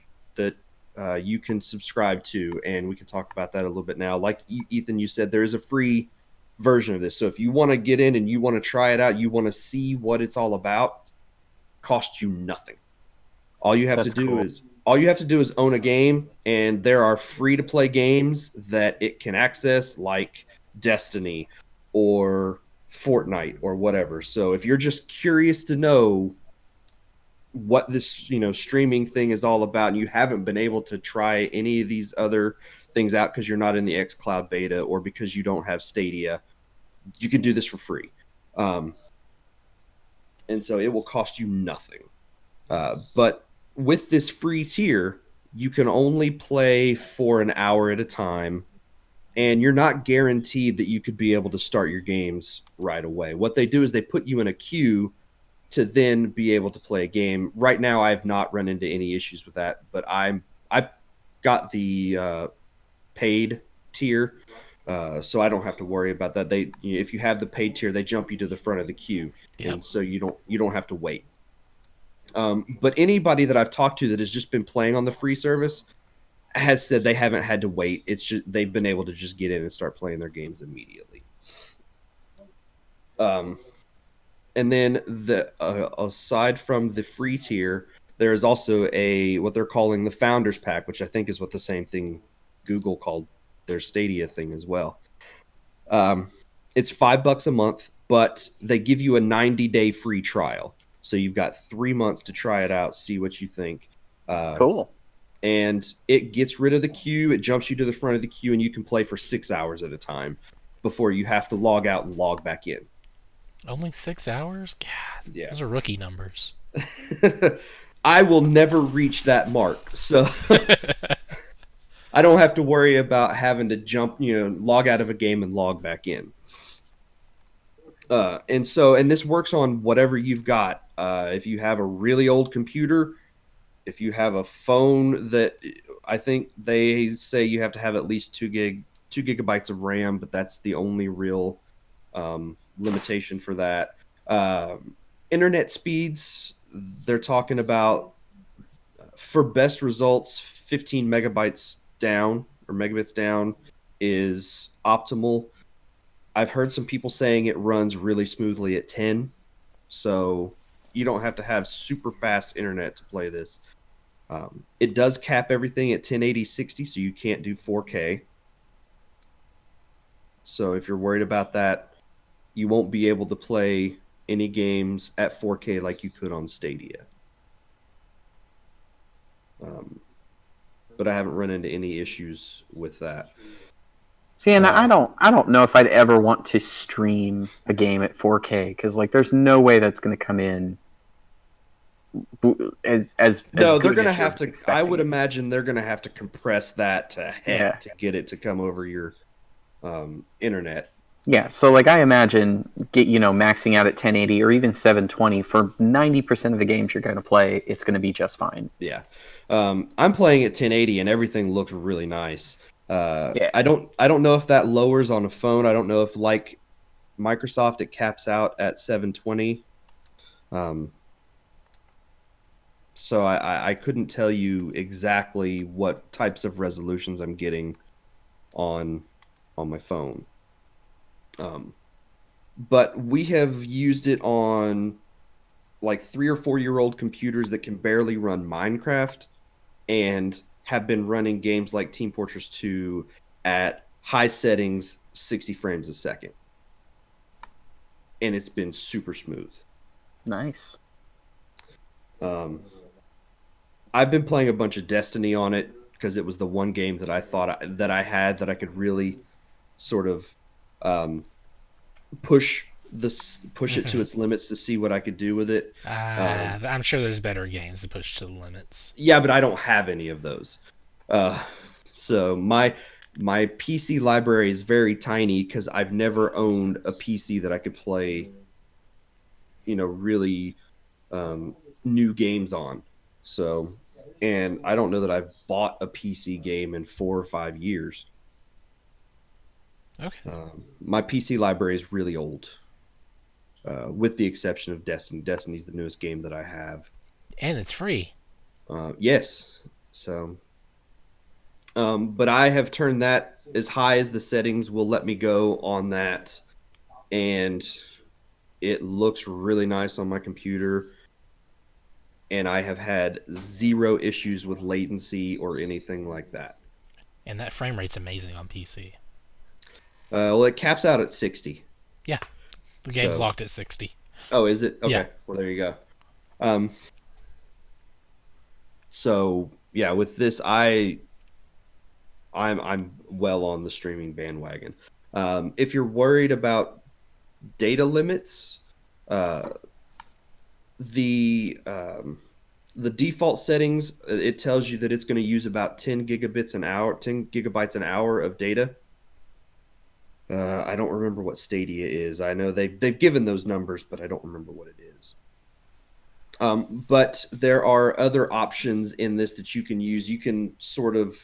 [SPEAKER 1] you can subscribe to, and we can talk about that a little bit now. Like Ethan, you said, there is a free version of this. So if you want to get in and you want to try it out, you want to see what it's all about, costs you nothing. All you have to do is own a game, and there are free to play games that it can access, like Destiny or Fortnite or whatever. So if you're just curious to know what this, streaming thing is all about, and you haven't been able to try any of these other things out because you're not in the xCloud beta or because you don't have Stadia, you can do this for free. And so it will cost you nothing. But with this free tier, you can only play for an hour at a time, and you're not guaranteed that you could be able to start your games right away. What they do is they put you in a queue to then be able to play a game. Right now, I have not run into any issues with that, but I got the paid tier, so I don't have to worry about that. If you have the paid tier, they jump you to the front of the queue, and so you don't have to wait. But anybody that I've talked to that has just been playing on the free service has said they haven't had to wait. It's just they've been able to just get in and start playing their games immediately. And then aside from the free tier, there is also what they're calling the Founders Pack, which I think is what the same thing Google called their Stadia thing as well. It's $5 a month, but they give you a 90-day free trial. So you've got 3 months to try it out, see what you think.
[SPEAKER 3] Cool.
[SPEAKER 1] And it gets rid of the queue. It jumps you to the front of the queue, and you can play for 6 hours at a time before you have to log out and log back in.
[SPEAKER 2] Only 6 hours? God,
[SPEAKER 1] yeah.
[SPEAKER 2] Those are rookie numbers.
[SPEAKER 1] I will never reach that mark, so I don't have to worry about having to log out of a game and log back in. And this works on whatever you've got. If you have a really old computer, if you have a phone that I think they say you have to have at least 2 gigabytes of RAM, but that's the only real limitation for that. Internet speeds, they're talking about for best results, 15 megabytes down or megabits down is optimal. I've heard some people saying it runs really smoothly at 10, so you don't have to have super fast internet to play this. It does cap everything at 1080-60, so you can't do 4K. So if you're worried about that, you won't be able to play any games at 4K like you could on Stadia. But I haven't run into any issues with that.
[SPEAKER 3] See, and I don't know if I'd ever want to stream a game at 4K because there's no way that's going to come in as
[SPEAKER 1] no,
[SPEAKER 3] good
[SPEAKER 1] they're going to
[SPEAKER 3] as
[SPEAKER 1] have
[SPEAKER 3] you're
[SPEAKER 1] to. I would
[SPEAKER 3] expecting it.
[SPEAKER 1] imagine they're going to have to compress that to heck to get it to come over your internet.
[SPEAKER 3] Yeah, so I imagine maxing out at 1080 or even 720 for 90% of the games you're going to play, it's going to be just fine.
[SPEAKER 1] Yeah, I'm playing at 1080 and everything looks really nice. I don't know if that lowers on a phone. I don't know if like Microsoft it caps out at 720. So I couldn't tell you exactly what types of resolutions I'm getting on my phone. But we have used it on 3 or 4 year old computers that can barely run Minecraft and have been running games like Team Fortress 2 at high settings, 60 frames a second. And it's been super smooth.
[SPEAKER 3] Nice.
[SPEAKER 1] I've been playing a bunch of Destiny on it because it was the one game that I thought that I had that I could really sort of push it to its limits to see what I could do with it.
[SPEAKER 2] I'm sure there's better games to push to the limits.
[SPEAKER 1] Yeah, but I don't have any of those. So my PC library is very tiny because I've never owned a PC that I could play, really new games on. So, and I don't know that I've bought a PC game in 4 or 5 years.
[SPEAKER 2] Okay.
[SPEAKER 1] My PC library is really old, with the exception of Destiny. Destiny's the newest game that I have.
[SPEAKER 2] And it's free.
[SPEAKER 1] Yes. So, but I have turned that as high as the settings will let me go on that, and it looks really nice on my computer. And I have had 0 issues with latency or anything like that.
[SPEAKER 2] And that frame rate's amazing on PC.
[SPEAKER 1] Well, it caps out at 60.
[SPEAKER 2] Yeah. The game's locked at 60.
[SPEAKER 1] Oh, is it? Okay.
[SPEAKER 2] Yeah.
[SPEAKER 1] Well, there you go. So yeah, with this, I'm well on the streaming bandwagon. If you're worried about data limits, the default settings, it tells you that it's going to use about 10 gigabytes an hour of data. I don't remember what Stadia is. I know they've given those numbers, but I don't remember what it is. But there are other options in this that you can use. You can sort of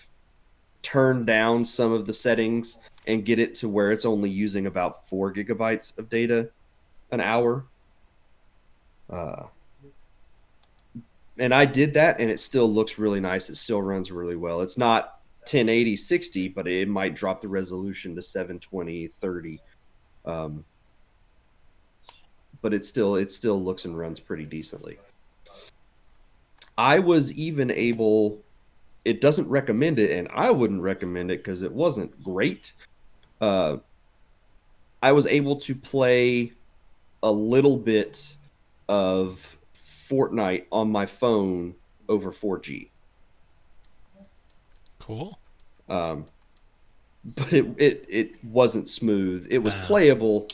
[SPEAKER 1] turn down some of the settings and get it to where it's only using about 4 gigabytes of data an hour. And I did that, and it still looks really nice. It still runs really well. It's not 1080 60, but it might drop the resolution to 720 30. But it still looks and runs pretty decently. I was even able, it doesn't recommend it, and I wouldn't recommend it because it wasn't great. I was able to play a little bit of Fortnite on my phone over 4G.
[SPEAKER 2] Cool.
[SPEAKER 1] But it wasn't smooth. It was playable,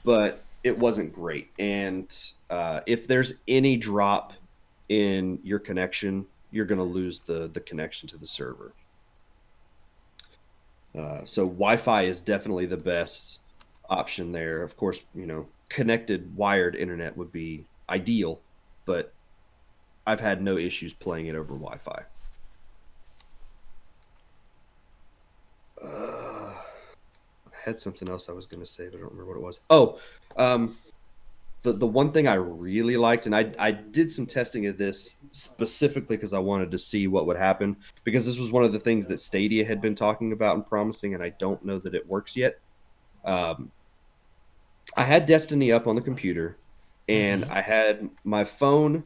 [SPEAKER 1] but it wasn't great. And if there's any drop in your connection, you're going to lose the connection to the server. So Wi-Fi is definitely the best option there. Of course, connected wired internet would be ideal, but I've had no issues playing it over Wi-Fi. I had something else I was going to say, but I don't remember what it was. Oh, the one thing I really liked, and I did some testing of this specifically because I wanted to see what would happen, because this was one of the things that Stadia had been talking about and promising, and I don't know that it works yet. I had Destiny up on the computer, and I had my phone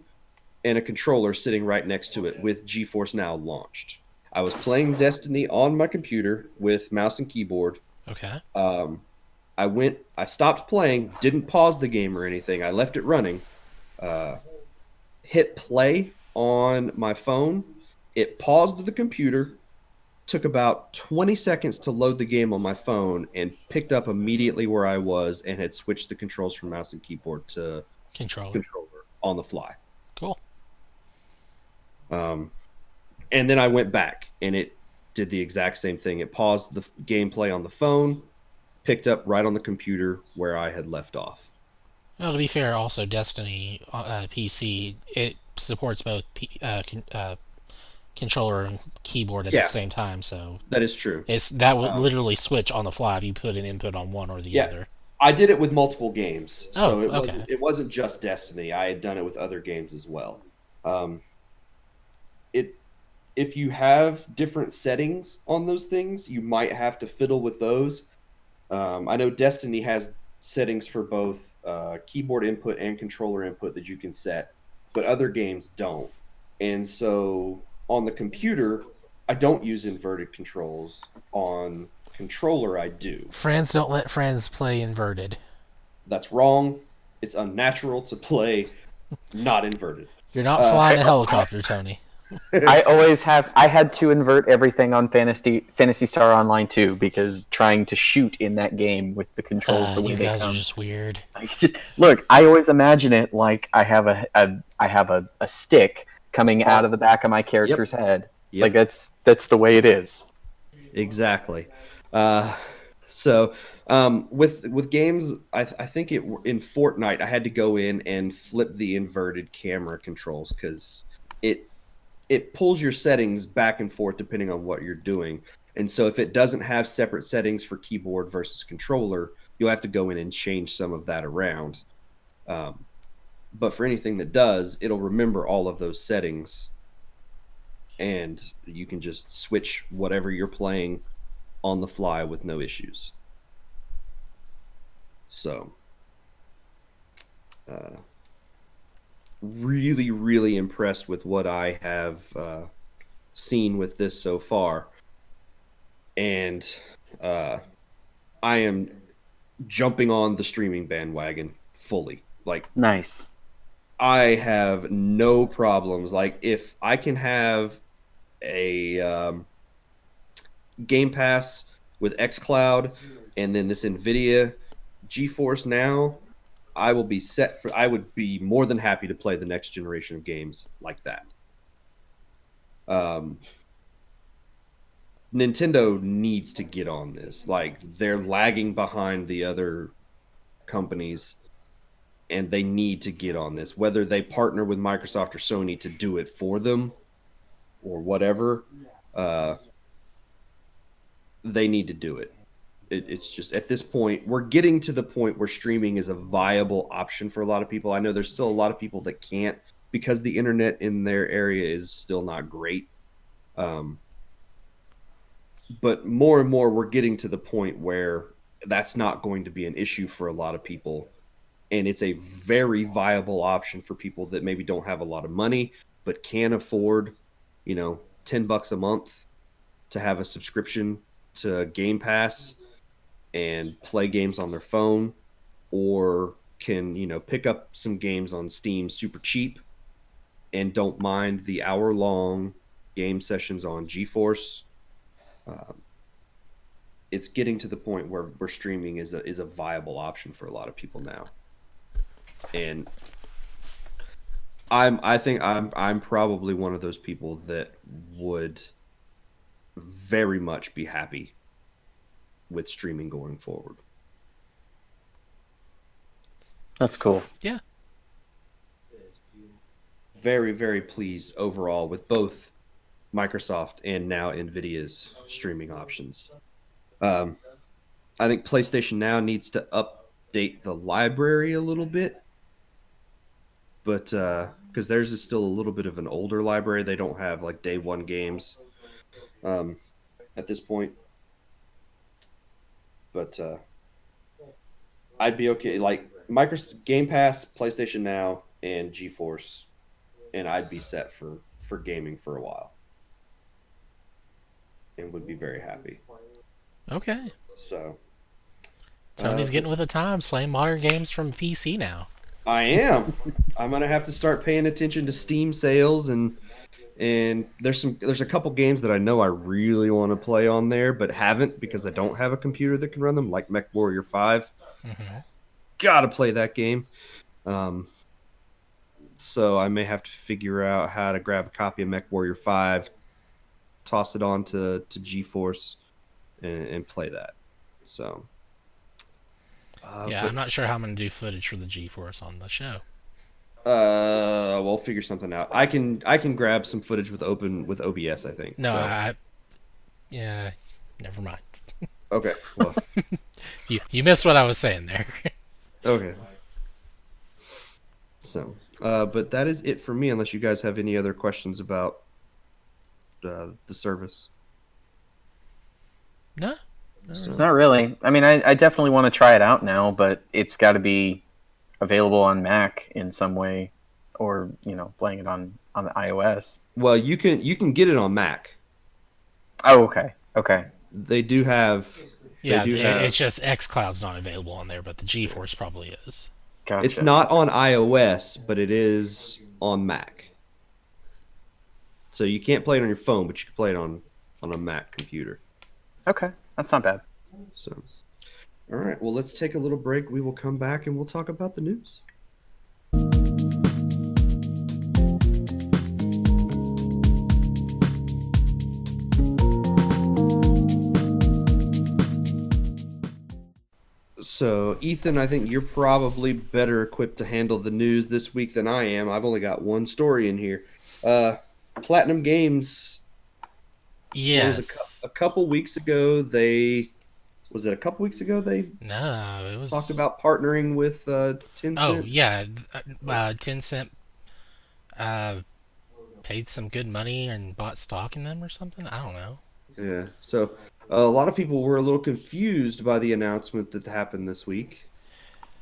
[SPEAKER 1] and a controller sitting right next to it with GeForce Now launched. I was playing Destiny on my computer with mouse and keyboard.
[SPEAKER 2] Okay.
[SPEAKER 1] I stopped playing, didn't pause the game or anything. I left it running. Hit play on my phone. It paused the computer, took about 20 seconds to load the game on my phone, and picked up immediately where I was and had switched the controls from mouse and keyboard to controller on the fly.
[SPEAKER 2] Cool.
[SPEAKER 1] And then I went back, and it did the exact same thing. It paused the gameplay on the phone, picked up right on the computer where I had left off.
[SPEAKER 2] Well, to be fair, also Destiny PC, it supports both controller and keyboard at the same time, so
[SPEAKER 1] that is true.
[SPEAKER 2] That would literally switch on the fly if you put an input on one or the other.
[SPEAKER 1] I did it with multiple games, so
[SPEAKER 2] okay.
[SPEAKER 1] It wasn't just Destiny. I had done it with other games as well. If you have different settings on those things, you might have to fiddle with those. I know Destiny has settings for both keyboard input and controller input that you can set, but other games don't. And so on the computer, I don't use inverted controls. On controller, I do.
[SPEAKER 2] Friends don't let friends play inverted.
[SPEAKER 1] That's wrong. It's unnatural to play not inverted.
[SPEAKER 2] You're not
[SPEAKER 1] Uh,
[SPEAKER 2] flying a helicopter, Tony.
[SPEAKER 3] I had to invert everything on Phantasy Star Online too, because trying to shoot in that game with the controls the way
[SPEAKER 2] You
[SPEAKER 3] they
[SPEAKER 2] guys are
[SPEAKER 3] come.
[SPEAKER 2] just weird.
[SPEAKER 3] Look, I always imagine it like I have a stick coming out of the back of my character's head.
[SPEAKER 1] Yep.
[SPEAKER 3] Like that's the way it is.
[SPEAKER 1] Exactly. So with games, I think in Fortnite I had to go in and flip the inverted camera controls because it pulls your settings back and forth depending on what you're doing. And so if it doesn't have separate settings for keyboard versus controller, you'll have to go in and change some of that around. But for anything that does, it'll remember all of those settings, and you can just switch whatever you're playing on the fly with no issues. So, really, really impressed with what I have seen with this so far. And I am jumping on the streaming bandwagon fully. Like,
[SPEAKER 3] Nice.
[SPEAKER 1] I have no problems. Like, if I can have a Game Pass with xCloud and then this NVIDIA GeForce Now, I will be set for. I would be more than happy to play the next generation of games like that. Nintendo needs to get on this. Like, they're lagging behind the other companies, and they need to get on this. Whether they partner with Microsoft or Sony to do it for them, or whatever, they need to do it. It's just at this point, we're getting to the point where streaming is a viable option for a lot of people. I know there's still a lot of people that can't because the internet in their area is still not great. But more and more, we're getting to the point where that's not going to be an issue for a lot of people. And it's a very viable option for people that maybe don't have a lot of money, but can afford, $10 a month to have a subscription to Game Pass and play games on their phone, or can, pick up some games on Steam super cheap and don't mind the hour-long game sessions on GeForce. It's getting to the point where streaming is a viable option for a lot of people now. And I think I'm probably one of those people that would very much be happy with streaming going forward.
[SPEAKER 3] That's cool.
[SPEAKER 2] Yeah.
[SPEAKER 1] Very, very pleased overall with both Microsoft and now NVIDIA's streaming options. I think PlayStation Now needs to update the library a little bit, but because theirs is still a little bit of an older library, they don't have like day one games at this point. But I'd be okay. Like Microsoft Game Pass, PlayStation Now, and GeForce, and I'd be set for gaming for a while, and would be very happy.
[SPEAKER 2] Okay.
[SPEAKER 1] So
[SPEAKER 2] Tony's getting with the times, playing modern games from PC now.
[SPEAKER 1] I am. I'm gonna have to start paying attention to Steam sales, and there's a couple games that I know I really want to play on there, but haven't because I don't have a computer that can run them, like MechWarrior 5.
[SPEAKER 2] Mm-hmm.
[SPEAKER 1] Gotta play that game. So I may have to figure out how to grab a copy of MechWarrior 5, toss it on to GeForce, and play that. So
[SPEAKER 2] yeah, I'm not sure how I'm going to do footage for the GeForce on the show.
[SPEAKER 1] We'll figure something out. I can grab some footage with OBS, I think.
[SPEAKER 2] No,
[SPEAKER 1] so.
[SPEAKER 2] Yeah, never mind.
[SPEAKER 1] Okay, well.
[SPEAKER 2] you missed what I was saying there.
[SPEAKER 1] Okay. So, but that is it for me, unless you guys have any other questions about the service.
[SPEAKER 2] No.
[SPEAKER 3] Not really. I mean, I definitely want to try it out now, but it's got to be available on Mac in some way, or playing it on the iOS.
[SPEAKER 1] Well, you can get it on Mac.
[SPEAKER 3] Oh, okay. Okay.
[SPEAKER 1] They do have. They
[SPEAKER 2] Yeah,
[SPEAKER 1] do have.
[SPEAKER 2] it's just xCloud's not available on there, but the GeForce probably is.
[SPEAKER 1] It's
[SPEAKER 3] Gotcha.
[SPEAKER 1] not on iOS, but it is on Mac. So you can't play it on your phone, but you can play it on a Mac computer.
[SPEAKER 3] Okay. That's not bad.
[SPEAKER 1] So, all right. Well, let's take a little break. We will come back and we'll talk about the news. So, Ethan, I think you're probably better equipped to handle the news this week than I am. I've only got one story in here. Uh, Platinum Games, what was it,
[SPEAKER 2] Yes.
[SPEAKER 1] a couple weeks ago, they was it a couple weeks ago they
[SPEAKER 2] No, it
[SPEAKER 1] talked
[SPEAKER 2] was.
[SPEAKER 1] about partnering with
[SPEAKER 2] Oh
[SPEAKER 1] Tencent.
[SPEAKER 2] yeah, Tencent uh, paid some good money and bought stock in them or something. I don't know.
[SPEAKER 1] Yeah. So a lot of people were a little confused by the announcement that happened this week.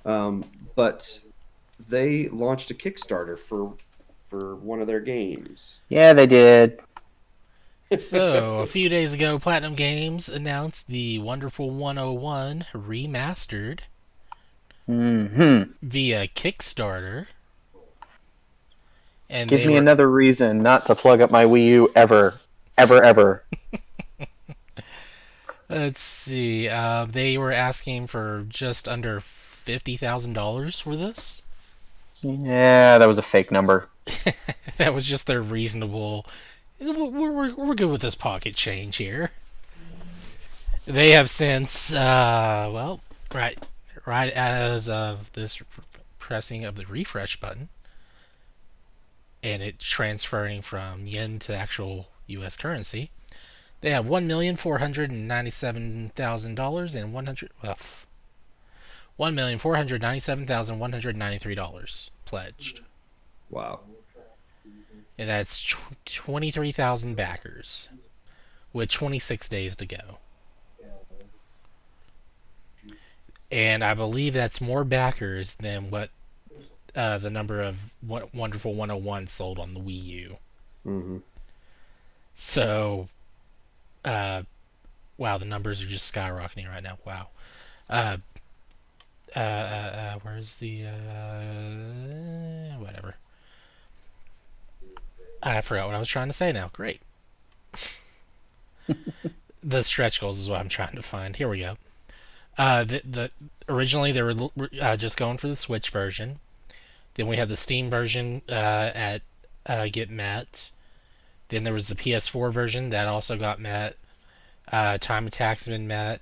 [SPEAKER 1] But they launched a Kickstarter for one of their games.
[SPEAKER 3] Yeah, they did.
[SPEAKER 2] So, a few days ago, Platinum Games announced the Wonderful 101 remastered
[SPEAKER 3] Hmm.
[SPEAKER 2] via Kickstarter, and
[SPEAKER 3] Give
[SPEAKER 2] they
[SPEAKER 3] me
[SPEAKER 2] were
[SPEAKER 3] another reason not to plug up my Wii U ever, ever, ever.
[SPEAKER 2] let's see, they were asking for just under $50,000 for this.
[SPEAKER 3] Yeah, that was a fake number.
[SPEAKER 2] That was just their reasonable. We're good with this pocket change here. They have since, well, right as of this pressing of the refresh button, and it transferring from yen to actual U.S. currency, they have $1,497,000 and $1,497,193 pledged,
[SPEAKER 1] Wow.
[SPEAKER 2] and that's 23,000 backers with 26 days to go. And I believe that's more backers than what the number of Wonderful 101 sold on the Wii U.
[SPEAKER 1] Hmm.
[SPEAKER 2] So, uh, wow, the numbers are just skyrocketing right now. Wow. Uh, where's the whatever? I forgot what I was trying to say now. Great. The stretch goals is what I'm trying to find. Here we go. The originally they were just going for the Switch version. Then we had the Steam version at get met. Then there was the PS4 version that also got met. Time Attack's been met.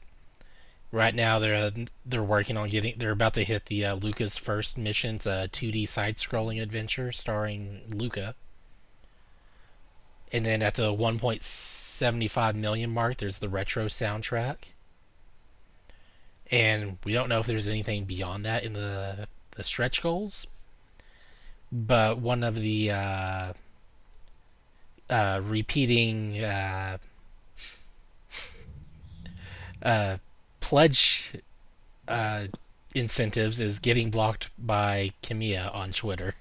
[SPEAKER 2] Right now they're working on getting. They're about to hit the Luca's first mission. It's a 2D side-scrolling adventure starring Luca. And then at the 1.75 million mark, there's the retro soundtrack. And we don't know if there's anything beyond that in the stretch goals. But one of the repeating uh, pledge uh, incentives is getting blocked by Kamiya on Twitter.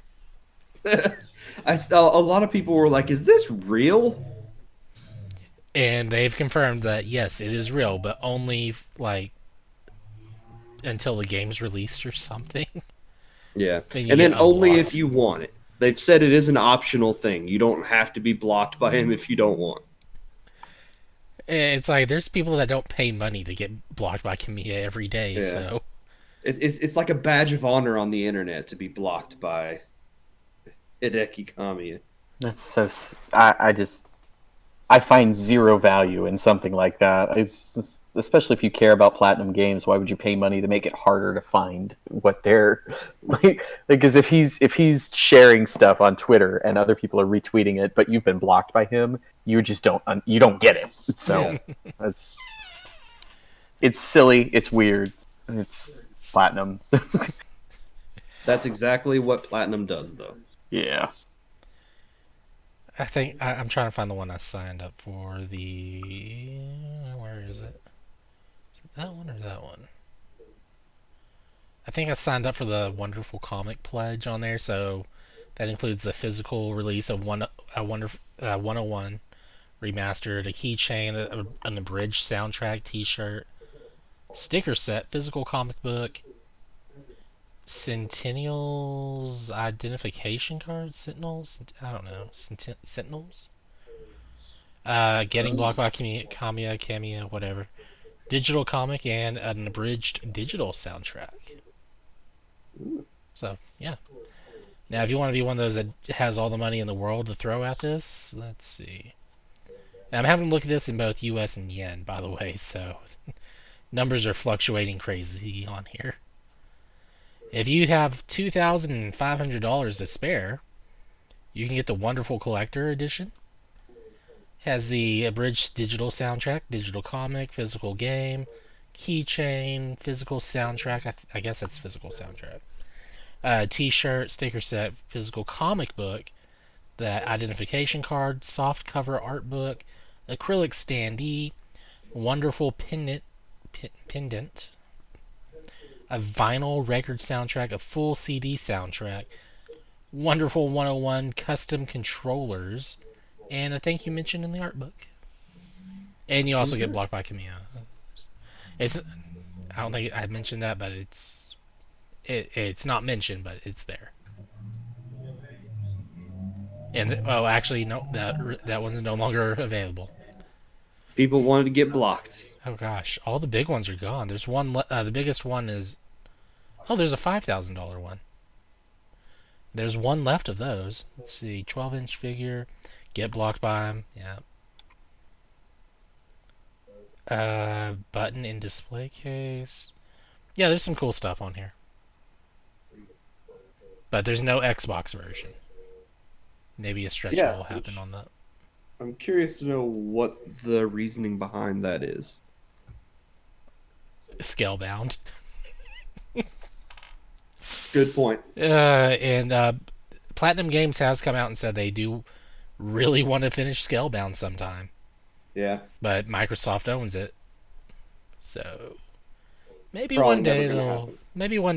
[SPEAKER 1] I saw a lot of people were like, "Is this real?"
[SPEAKER 2] And they've confirmed that yes, it is real, but only like until the game's released or something.
[SPEAKER 1] Yeah,
[SPEAKER 2] Then you
[SPEAKER 1] and
[SPEAKER 2] get
[SPEAKER 1] then only if
[SPEAKER 2] unblocked.
[SPEAKER 1] you want it. They've said it is an optional thing. You don't have to be blocked by him if you don't want.
[SPEAKER 2] It's like there's people that don't pay money to get blocked by Kamiya every day,
[SPEAKER 1] Yeah,
[SPEAKER 2] so
[SPEAKER 1] it's like a badge of honor on the internet to be blocked by Hideki Kamiya.
[SPEAKER 3] That's so. I just I find zero value in something like that. It's just, especially if you care about Platinum Games. Why would you pay money to make it harder to find what they're like? Because if he's sharing stuff on Twitter and other people are retweeting it, but you've been blocked by him, you don't get it.
[SPEAKER 1] Yeah,
[SPEAKER 3] So that's it's silly. It's weird. It's Platinum.
[SPEAKER 1] that's exactly what Platinum does, though.
[SPEAKER 3] Yeah.
[SPEAKER 2] I think I'm trying to find the one I signed up for. Where is it? Is it that one or that one? I think I signed up for the Wonderful Comic Pledge on there, so that includes the physical release of 101 remastered, a keychain, an abridged soundtrack T-shirt, sticker set, physical comic book, Sentinels identification card, Sentinels. I don't know, Sentinels. Getting blocked by Kamiya, whatever. Digital comic and an abridged digital soundtrack. So yeah. Now, if you want to be one of those that has all the money in the world to throw at this, let's see. And I'm having a look at this in both U.S. and yen, by the way, so numbers are fluctuating crazy on here. If you have $2,500 to spare, you can get the Wonderful Collector Edition. Has the abridged digital soundtrack, digital comic, physical game, keychain, physical soundtrack. I guess that's physical soundtrack. T-shirt, sticker set, physical comic book, the identification card, soft cover art book, acrylic standee, wonderful pendant, a vinyl record soundtrack, a full CD soundtrack, wonderful 101 custom controllers, and a thank you mention in the art book. And you also get blocked by Kamiya. It's I don't think I mentioned that, but it's not mentioned, but it's there. And actually, no, that one's no longer available.
[SPEAKER 1] People wanted to get blocked.
[SPEAKER 2] Oh gosh, all the big ones are gone. There's one. The biggest one is. Oh, there's a $5,000 one. There's one left of those. Let's see, 12-inch figure. Get blocked by him. Yeah. Button in display case. Yeah, there's some cool stuff on here. But there's no Xbox version. Maybe a stretch will happen on that.
[SPEAKER 1] I'm curious to know what the reasoning behind that is.
[SPEAKER 2] Scalebound.
[SPEAKER 1] Good point.
[SPEAKER 2] And Platinum Games has come out and said they do really want to finish Scalebound sometime.
[SPEAKER 1] Yeah.
[SPEAKER 2] But Microsoft owns it. So maybe
[SPEAKER 1] Probably
[SPEAKER 2] one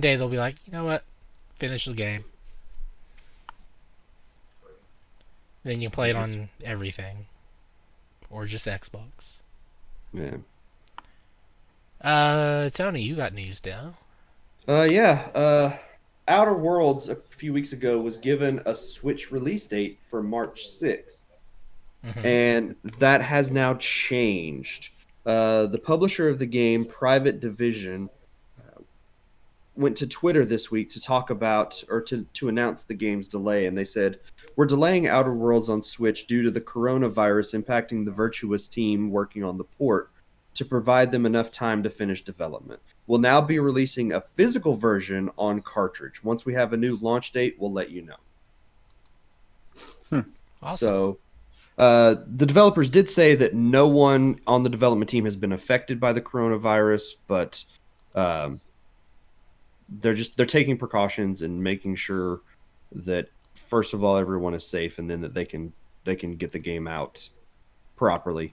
[SPEAKER 2] day they'll be like, you know what? Finish the game. Then you play it on everything. Or just Xbox.
[SPEAKER 1] Yeah.
[SPEAKER 2] Tony, you got news now.
[SPEAKER 1] Outer Worlds a few weeks ago was given a Switch release date for March 6th. Mm-hmm. And that has now changed. The publisher of the game, Private Division, went to Twitter this week to talk about, or to announce the game's delay, and they said, "We're delaying Outer Worlds on Switch due to the coronavirus impacting the Virtuous team working on the port to provide them enough time to finish development. We'll now be releasing a physical version on cartridge. Once we have a new launch date, we'll let you know."
[SPEAKER 2] Awesome.
[SPEAKER 1] So, the developers did say that no one on the development team has been affected by the coronavirus, but they're taking precautions and making sure that first of all everyone is safe, and then that they can get the game out properly.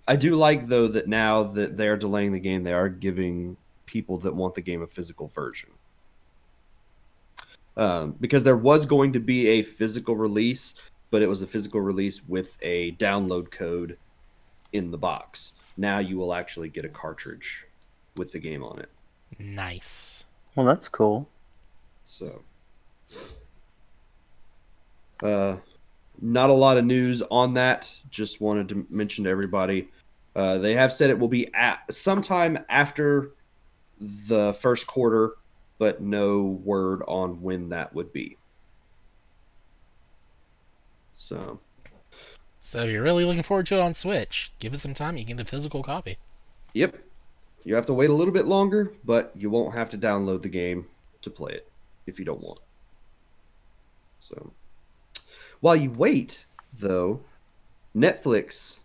[SPEAKER 1] I do like, though, that now that they're delaying the game, they are giving people that want the game a physical version. Because there was going to be a physical release, but it was a physical release with a download code in the box. Now you will actually get a cartridge with the game on it.
[SPEAKER 2] Nice.
[SPEAKER 3] Well, that's cool.
[SPEAKER 1] So, not a lot of news on that. Just wanted to mention to everybody. They have said it will be sometime after the first quarter, but no word on when that would be. So
[SPEAKER 2] if you're really looking forward to it on Switch, give it some time. You can get a physical copy.
[SPEAKER 1] Yep. You have to wait a little bit longer, but you won't have to download the game to play it if you don't want. So, while you wait, though, Netflix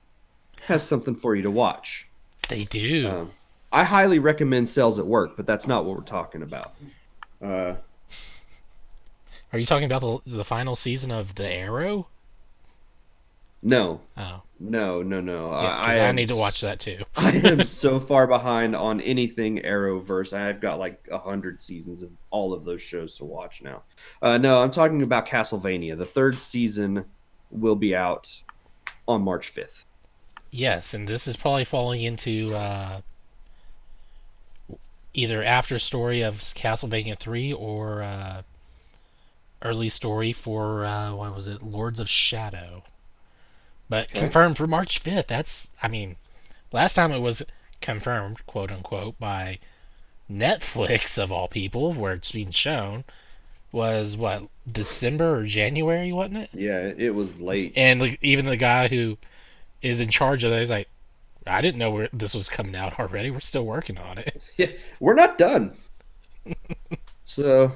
[SPEAKER 1] has something for you to watch.
[SPEAKER 2] They do.
[SPEAKER 1] I highly recommend Cells at Work, but that's not what we're talking about.
[SPEAKER 2] Are you talking about the final season of The Arrow?
[SPEAKER 1] No.
[SPEAKER 2] Oh.
[SPEAKER 1] No.
[SPEAKER 2] Yeah, because I need to watch that too.
[SPEAKER 1] I am so far behind on anything Arrowverse. I've got like 100 seasons of all of those shows to watch now. No, I'm talking about Castlevania. The third season will be out on March 5th.
[SPEAKER 2] Yes, and this is probably falling into either after story of Castlevania 3 or early story for what was it, Lords of Shadow. But
[SPEAKER 1] Okay.
[SPEAKER 2] confirmed for March 5th. That's, I mean, last time it was confirmed, quote unquote, by Netflix of all people, where it's being shown, was what, December or January, wasn't it?
[SPEAKER 1] Yeah, it was late.
[SPEAKER 2] And like, even the guy who is in charge of that is like, I didn't know this was coming out already. We're still working on it.
[SPEAKER 1] Yeah, we're not done. So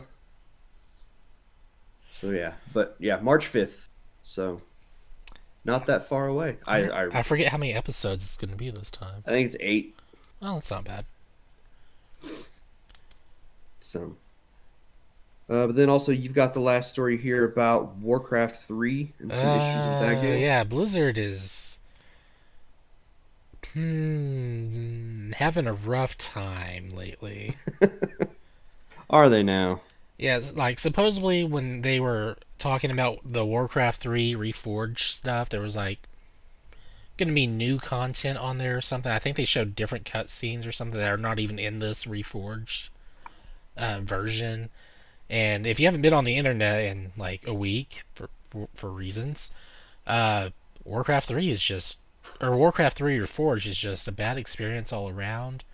[SPEAKER 1] yeah, but yeah, March 5th. So not that far away.
[SPEAKER 2] I forget how many episodes it's going to be this time.
[SPEAKER 1] I think it's 8.
[SPEAKER 2] Well, that's not bad.
[SPEAKER 1] So, but then also you've got the last story here about Warcraft 3 and some issues with that game.
[SPEAKER 2] Yeah, Blizzard is having a rough time lately.
[SPEAKER 1] Are they now?
[SPEAKER 2] Yeah, like supposedly when they were talking about the Warcraft 3 Reforged stuff, there was like going to be new content on there or something. I think they showed different cutscenes or something that are not even in this Reforged version. And if you haven't been on the internet in like a week for reasons, Warcraft 3 is just, or Warcraft 3 Reforged is just a bad experience all around.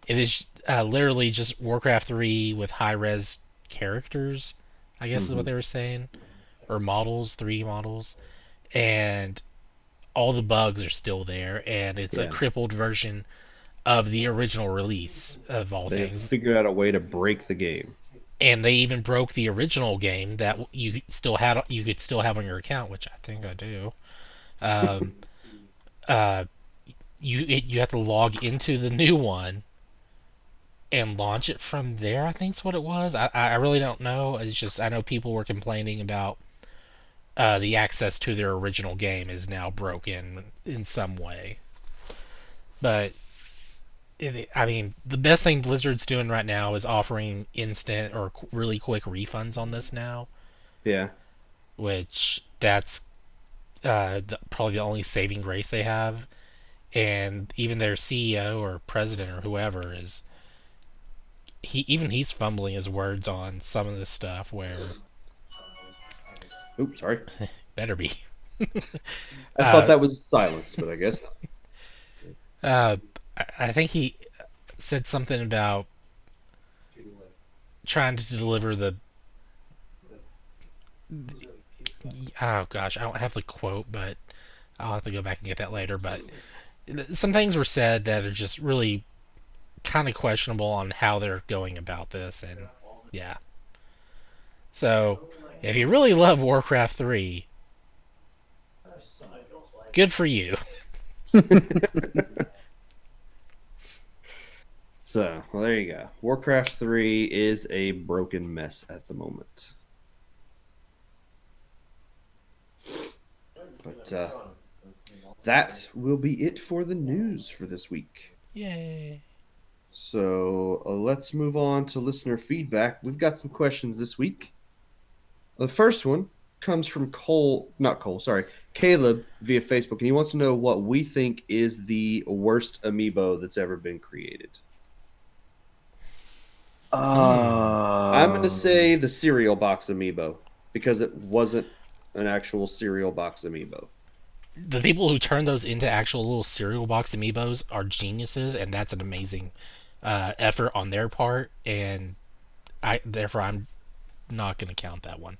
[SPEAKER 2] It is literally just Warcraft 3 with high res characters, I guess is what they were saying, or models, 3D models, and all the bugs are still there, and it's a crippled version of the original release of all
[SPEAKER 1] They
[SPEAKER 2] things.
[SPEAKER 1] figured out a way to break the game.
[SPEAKER 2] And they even broke the original game that you could still have on your account, which I think I do. You have to log into the new one and launch it from there. I think's what it was. I really don't know. It's just I know people were complaining about the access to their original game is now broken in some way. But I mean, the best thing Blizzard's doing right now is offering instant or really quick refunds on this now.
[SPEAKER 1] Yeah.
[SPEAKER 2] Which that's probably the only saving grace they have. And even their CEO or president or whoever is he's fumbling his words on some of this stuff where
[SPEAKER 1] Oops, sorry.
[SPEAKER 2] better be.
[SPEAKER 1] I thought that was silence, but I guess not.
[SPEAKER 2] I think he said something about trying to deliver the. Oh gosh, I don't have the quote, but I'll have to go back and get that later. But some things were said that are just really kind of questionable on how they're going about this, and yeah. So, if you really love Warcraft 3, good for you.
[SPEAKER 1] So, well, there you go. Warcraft 3 is a broken mess at the moment. But that will be it for the news for this week.
[SPEAKER 2] Yay.
[SPEAKER 1] So let's move on to listener feedback. We've got some questions this week. The first one comes from Caleb via Facebook, and he wants to know what we think is the worst amiibo that's ever been created. I'm going to say the cereal box amiibo because it wasn't an actual cereal box amiibo.
[SPEAKER 2] The people who turn those into actual little cereal box amiibos are geniuses, and that's an amazing effort on their part, and therefore I'm not going to count that one.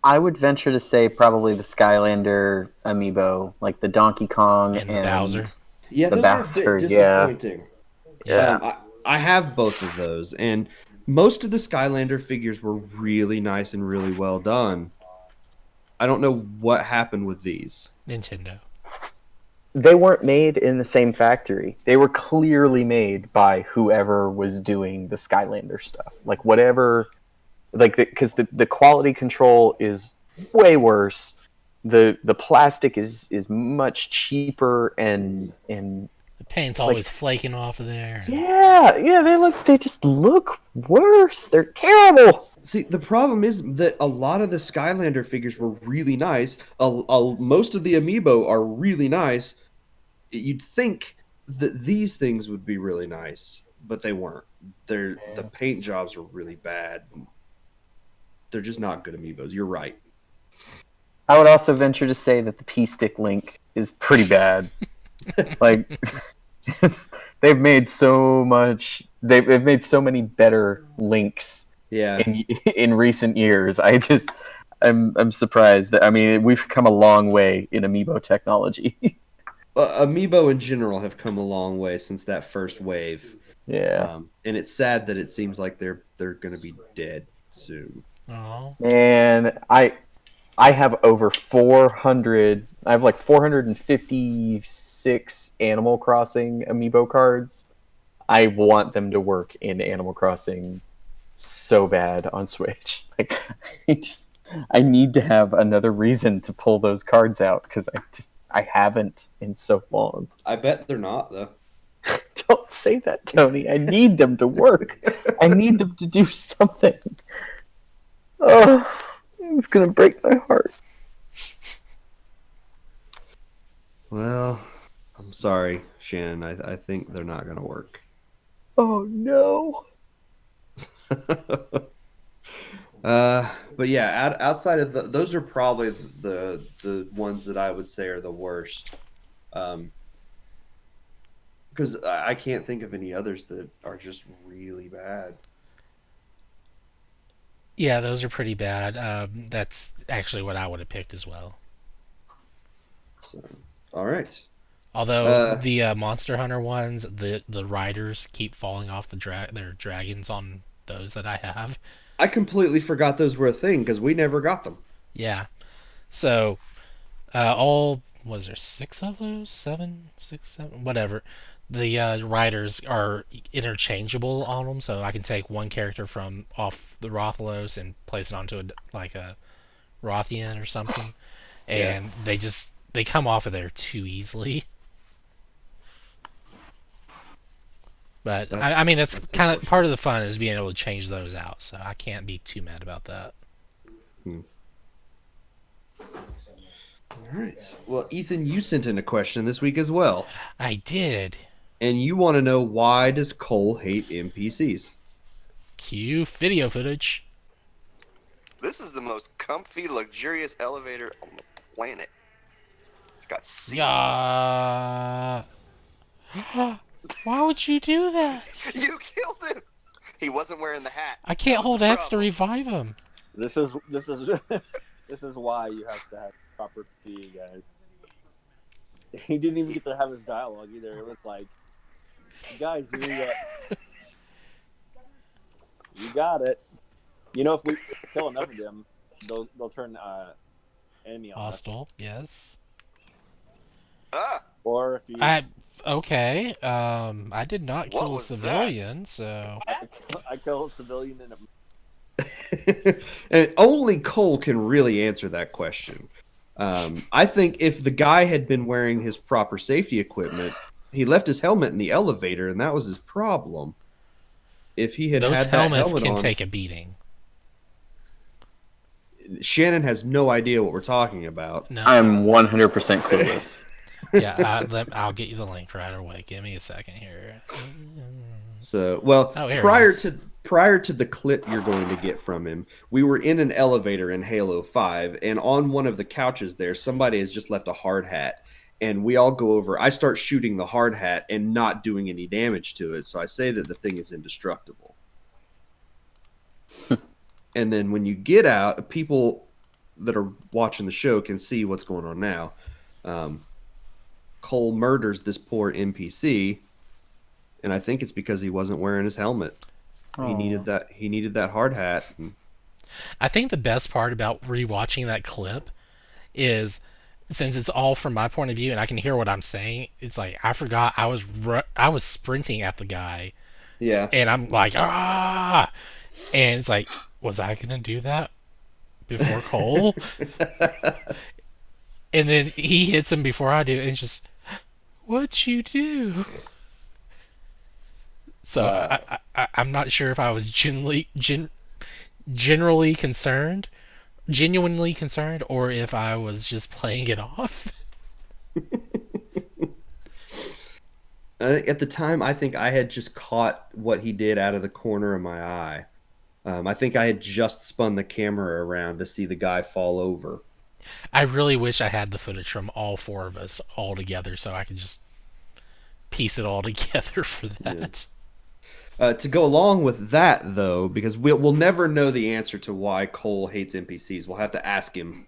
[SPEAKER 3] I would venture to say probably the Skylander amiibo, like the Donkey Kong
[SPEAKER 2] and the Bowser.
[SPEAKER 1] Yeah,
[SPEAKER 3] the
[SPEAKER 1] those
[SPEAKER 3] Bowser,
[SPEAKER 1] are a bit disappointing.
[SPEAKER 3] Yeah.
[SPEAKER 1] I have both of those, and most of the Skylander figures were really nice and really well done. I don't know what happened with these.
[SPEAKER 2] Nintendo.
[SPEAKER 3] They weren't made in the same factory. They were clearly made by whoever was doing the Skylander stuff. Like whatever, like because the quality control is way worse. The plastic is much cheaper and
[SPEAKER 2] the paint's always flaking off of there.
[SPEAKER 3] Yeah, they just look worse. They're terrible.
[SPEAKER 1] See, the problem is that a lot of the Skylander figures were really nice. Most of the amiibo are really nice. You'd think that these things would be really nice, but they weren't. The paint jobs were really bad. They're just not good amiibos. You're right.
[SPEAKER 3] I would also venture to say that the P stick link is pretty bad. Like, they've made so much. They've made so many better links
[SPEAKER 1] Yeah.
[SPEAKER 3] in recent years. I'm surprised that, I mean, we've come a long way in amiibo technology.
[SPEAKER 1] Amiibo in general have come a long way since that first wave.
[SPEAKER 3] Yeah.
[SPEAKER 1] And it's sad that it seems like they're going to be dead soon.
[SPEAKER 2] Oh,
[SPEAKER 3] And I have over 400. I have like 456 Animal Crossing amiibo cards. I want them to work in Animal Crossing so bad on Switch. Like, I need to have another reason to pull those cards out because I haven't in so long.
[SPEAKER 1] I bet they're not though.
[SPEAKER 3] Don't say that, Tony. I need them to work. I need them to do something. Oh, it's gonna break my heart.
[SPEAKER 1] Well, I'm sorry, Shannon. I think they're not going to work.
[SPEAKER 3] Oh no.
[SPEAKER 1] But yeah, outside of those are probably the ones that I would say are the worst. Because I can't think of any others that are just really bad.
[SPEAKER 2] yeah, those are pretty bad. That's actually what I would have picked as well.
[SPEAKER 1] So, all right.
[SPEAKER 2] Although
[SPEAKER 1] Uh,
[SPEAKER 2] the Monster Hunter ones, the riders keep falling off their dragons on those that I have.
[SPEAKER 1] I completely forgot those were a thing because we never got them.
[SPEAKER 2] Yeah. So all was there six of those? Seven, six, seven, whatever. The riders are interchangeable on them, so I can take one character from off the Rothalos and place it onto a Rothian or something,
[SPEAKER 1] Yeah,
[SPEAKER 2] and they come off of there too easily. But
[SPEAKER 1] that's
[SPEAKER 2] I mean that's
[SPEAKER 1] that's
[SPEAKER 2] kind of
[SPEAKER 1] unfortunate.
[SPEAKER 2] part of the fun is being able to change those out, so I can't be too mad about that.
[SPEAKER 1] Hmm. All right. Well, Ethan, you sent in a question this week as well,
[SPEAKER 2] I did.
[SPEAKER 1] and you want to know why does Cole hate NPCs?
[SPEAKER 2] Cue video footage.
[SPEAKER 4] This is the most comfy, luxurious elevator on the planet. It's got seats.
[SPEAKER 2] Yeah. Why would you do that?
[SPEAKER 4] You killed him. He wasn't wearing the hat.
[SPEAKER 2] I
[SPEAKER 4] That
[SPEAKER 2] can't
[SPEAKER 4] was
[SPEAKER 2] hold
[SPEAKER 4] the
[SPEAKER 2] X to
[SPEAKER 4] problem.
[SPEAKER 2] revive him.
[SPEAKER 5] This is this is why you have to have proper PE, guys. He didn't even get to have his dialogue either. It was like, guys, you got it. You know, if we kill enough of them, they'll turn enemy on us.
[SPEAKER 2] Hostile. Yes.
[SPEAKER 4] Ah,
[SPEAKER 5] Or if you,
[SPEAKER 2] Okay. I did not
[SPEAKER 4] What
[SPEAKER 2] kill a
[SPEAKER 4] was that?
[SPEAKER 2] civilian, so
[SPEAKER 5] I kill a civilian in a
[SPEAKER 1] And only Cole can really answer that question. I think if the guy had been wearing his proper safety equipment, he left his helmet in the elevator, and that was his problem. If he had
[SPEAKER 2] those
[SPEAKER 1] had that
[SPEAKER 2] helmets
[SPEAKER 1] helmet
[SPEAKER 2] can
[SPEAKER 1] on,
[SPEAKER 2] take a beating.
[SPEAKER 1] Shannon has no idea what we're talking about.
[SPEAKER 2] No.
[SPEAKER 3] I'm 100% clueless.
[SPEAKER 2] Yeah. I'll get you the link right away. Give me a second here.
[SPEAKER 1] So, well,
[SPEAKER 2] Oh, here it
[SPEAKER 1] prior
[SPEAKER 2] is.
[SPEAKER 1] to the clip you're going to get from him, we were in an elevator in Halo 5, and on one of the couches there, somebody has just left a hard hat. And we all go over. I start shooting the hard hat and not doing any damage to it. So I say that the thing is indestructible. And then when you get out, people that are watching the show can see what's going on now. Cole murders this poor NPC, and I think it's because he wasn't wearing his helmet. He needed that. He needed that hard hat.
[SPEAKER 2] I think the best part about rewatching that clip is since it's all from my point of view and I can hear what I'm saying. It's like I forgot I was sprinting at the guy,
[SPEAKER 1] Yeah.
[SPEAKER 2] and I'm like ah, and it's like was I gonna do that before Cole? And then he hits him before I do, and it's just what'd you do? So I'm not sure if I was genuinely concerned, or if I was just playing it off.
[SPEAKER 1] At the time, I think I had just caught what he did out of the corner of my eye. I think I had just spun the camera around to see the guy fall over.
[SPEAKER 2] I really wish I had the footage from all four of us all together so I could just piece it all together for that.
[SPEAKER 1] To go along with that, though, because we'll never know the answer to why Cole hates NPCs. We'll have to ask him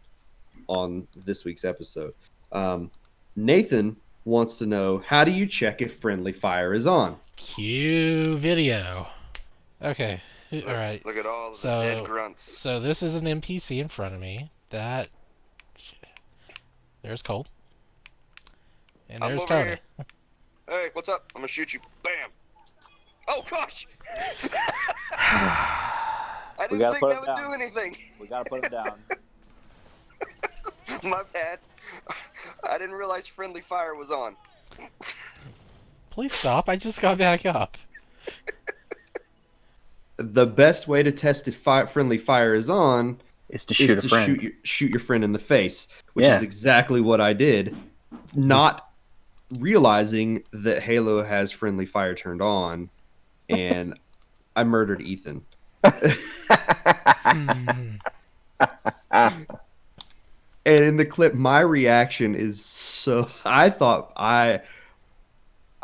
[SPEAKER 1] on this week's episode. Nathan wants to know, how do you check if friendly fire is on?
[SPEAKER 2] Cue video. Okay. All right.
[SPEAKER 4] Look at all the dead grunts.
[SPEAKER 2] So this is an NPC in front of me. There's Cole. And there's Tony.
[SPEAKER 4] Here. Hey, what's up? I'm gonna shoot you. Bam. Oh gosh! I didn't think that would do anything.
[SPEAKER 5] We gotta put him down.
[SPEAKER 4] My bad. I didn't realize friendly fire was on.
[SPEAKER 2] Please stop. I just got back up.
[SPEAKER 1] The best way to test if friendly fire is on
[SPEAKER 3] is to shoot a friend.
[SPEAKER 1] Shoot your friend in the face, which is exactly what I did, not realizing that Halo has friendly fire turned on, and I murdered Ethan. And in the clip, my reaction is I thought I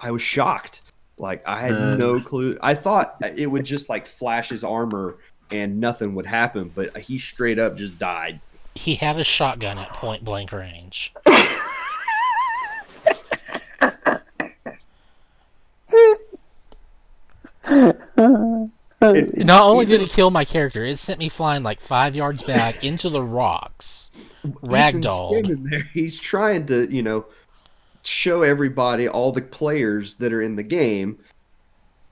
[SPEAKER 1] was shocked. Like, I had no clue. I thought it would just, like, flash his armor and nothing would happen, but he straight up just died.
[SPEAKER 2] He had a shotgun at point blank range. Not only did it kill my character, it sent me flying like 5 yards back into the rocks. Ragdolled.
[SPEAKER 1] There. He's trying to, show everybody, all the players that are in the game,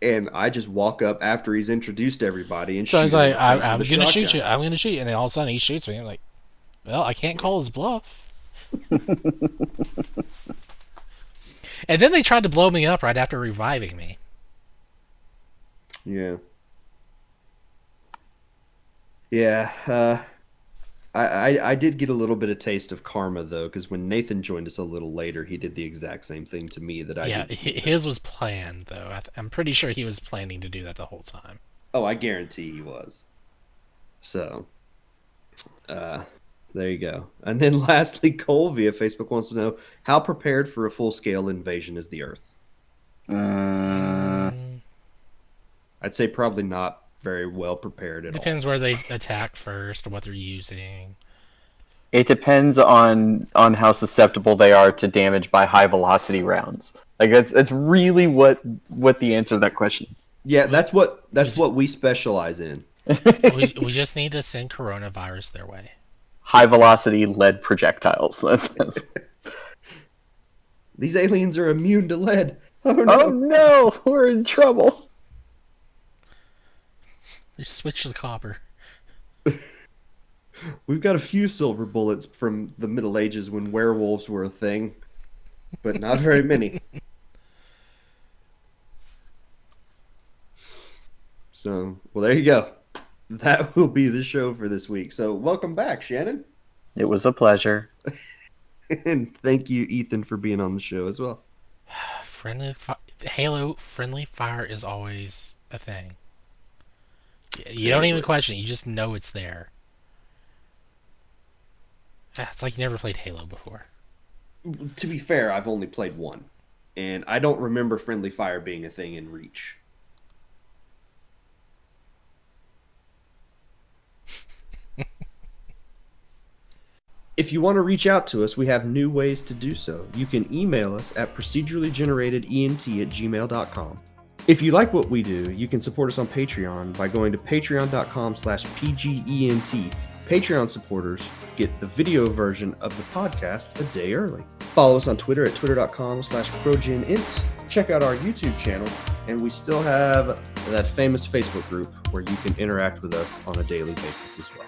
[SPEAKER 1] and I just walk up after he's introduced everybody and
[SPEAKER 2] so
[SPEAKER 1] shoot.
[SPEAKER 2] I was like, I'm gonna shoot you. I'm gonna shoot you, and then all of a sudden he shoots me. I'm like, well, I can't call his bluff. And then they tried to blow me up right after reviving me.
[SPEAKER 1] Yeah. Yeah. I did get a little bit of taste of karma, though, because when Nathan joined us a little later, he did the exact same thing to me that I did.
[SPEAKER 2] Yeah, his was planned, though. I'm pretty sure he was planning to do that the whole time.
[SPEAKER 1] Oh, I guarantee he was. So, there you go. And then lastly, Cole via Facebook wants to know, how prepared for a full-scale invasion is the Earth? I'd say probably not very well prepared at all.
[SPEAKER 2] Depends where they attack first, what they're using.
[SPEAKER 3] It depends on how susceptible they are to damage by high velocity rounds. Like it's really what the answer to that question is.
[SPEAKER 1] Yeah, that's what we specialize in.
[SPEAKER 2] we just need to send coronavirus their way.
[SPEAKER 3] High velocity lead projectiles. That's...
[SPEAKER 1] These aliens are immune to lead.
[SPEAKER 3] Oh no, we're in trouble.
[SPEAKER 2] Just switch to the copper.
[SPEAKER 1] We've got a few silver bullets from the Middle Ages when werewolves were a thing, but not very many. So, well, there you go. That will be the show for this week. So, welcome back, Shannon.
[SPEAKER 3] It was a pleasure.
[SPEAKER 1] And thank you, Ethan, for being on the show as well.
[SPEAKER 2] Halo friendly fire is always a thing. You don't even question it. You just know it's there. It's like you never played Halo before.
[SPEAKER 1] To be fair, I've only played one. And I don't remember friendly fire being a thing in Reach. If you want to reach out to us, we have new ways to do so. You can email us at procedurallygeneratedent@gmail.com. If you like what we do, you can support us on Patreon by going to patreon.com/PGENT. Patreon supporters get the video version of the podcast a day early. Follow us on Twitter at twitter.com/ProGenInt. Check out our YouTube channel, and we still have that famous Facebook group where you can interact with us on a daily basis as well.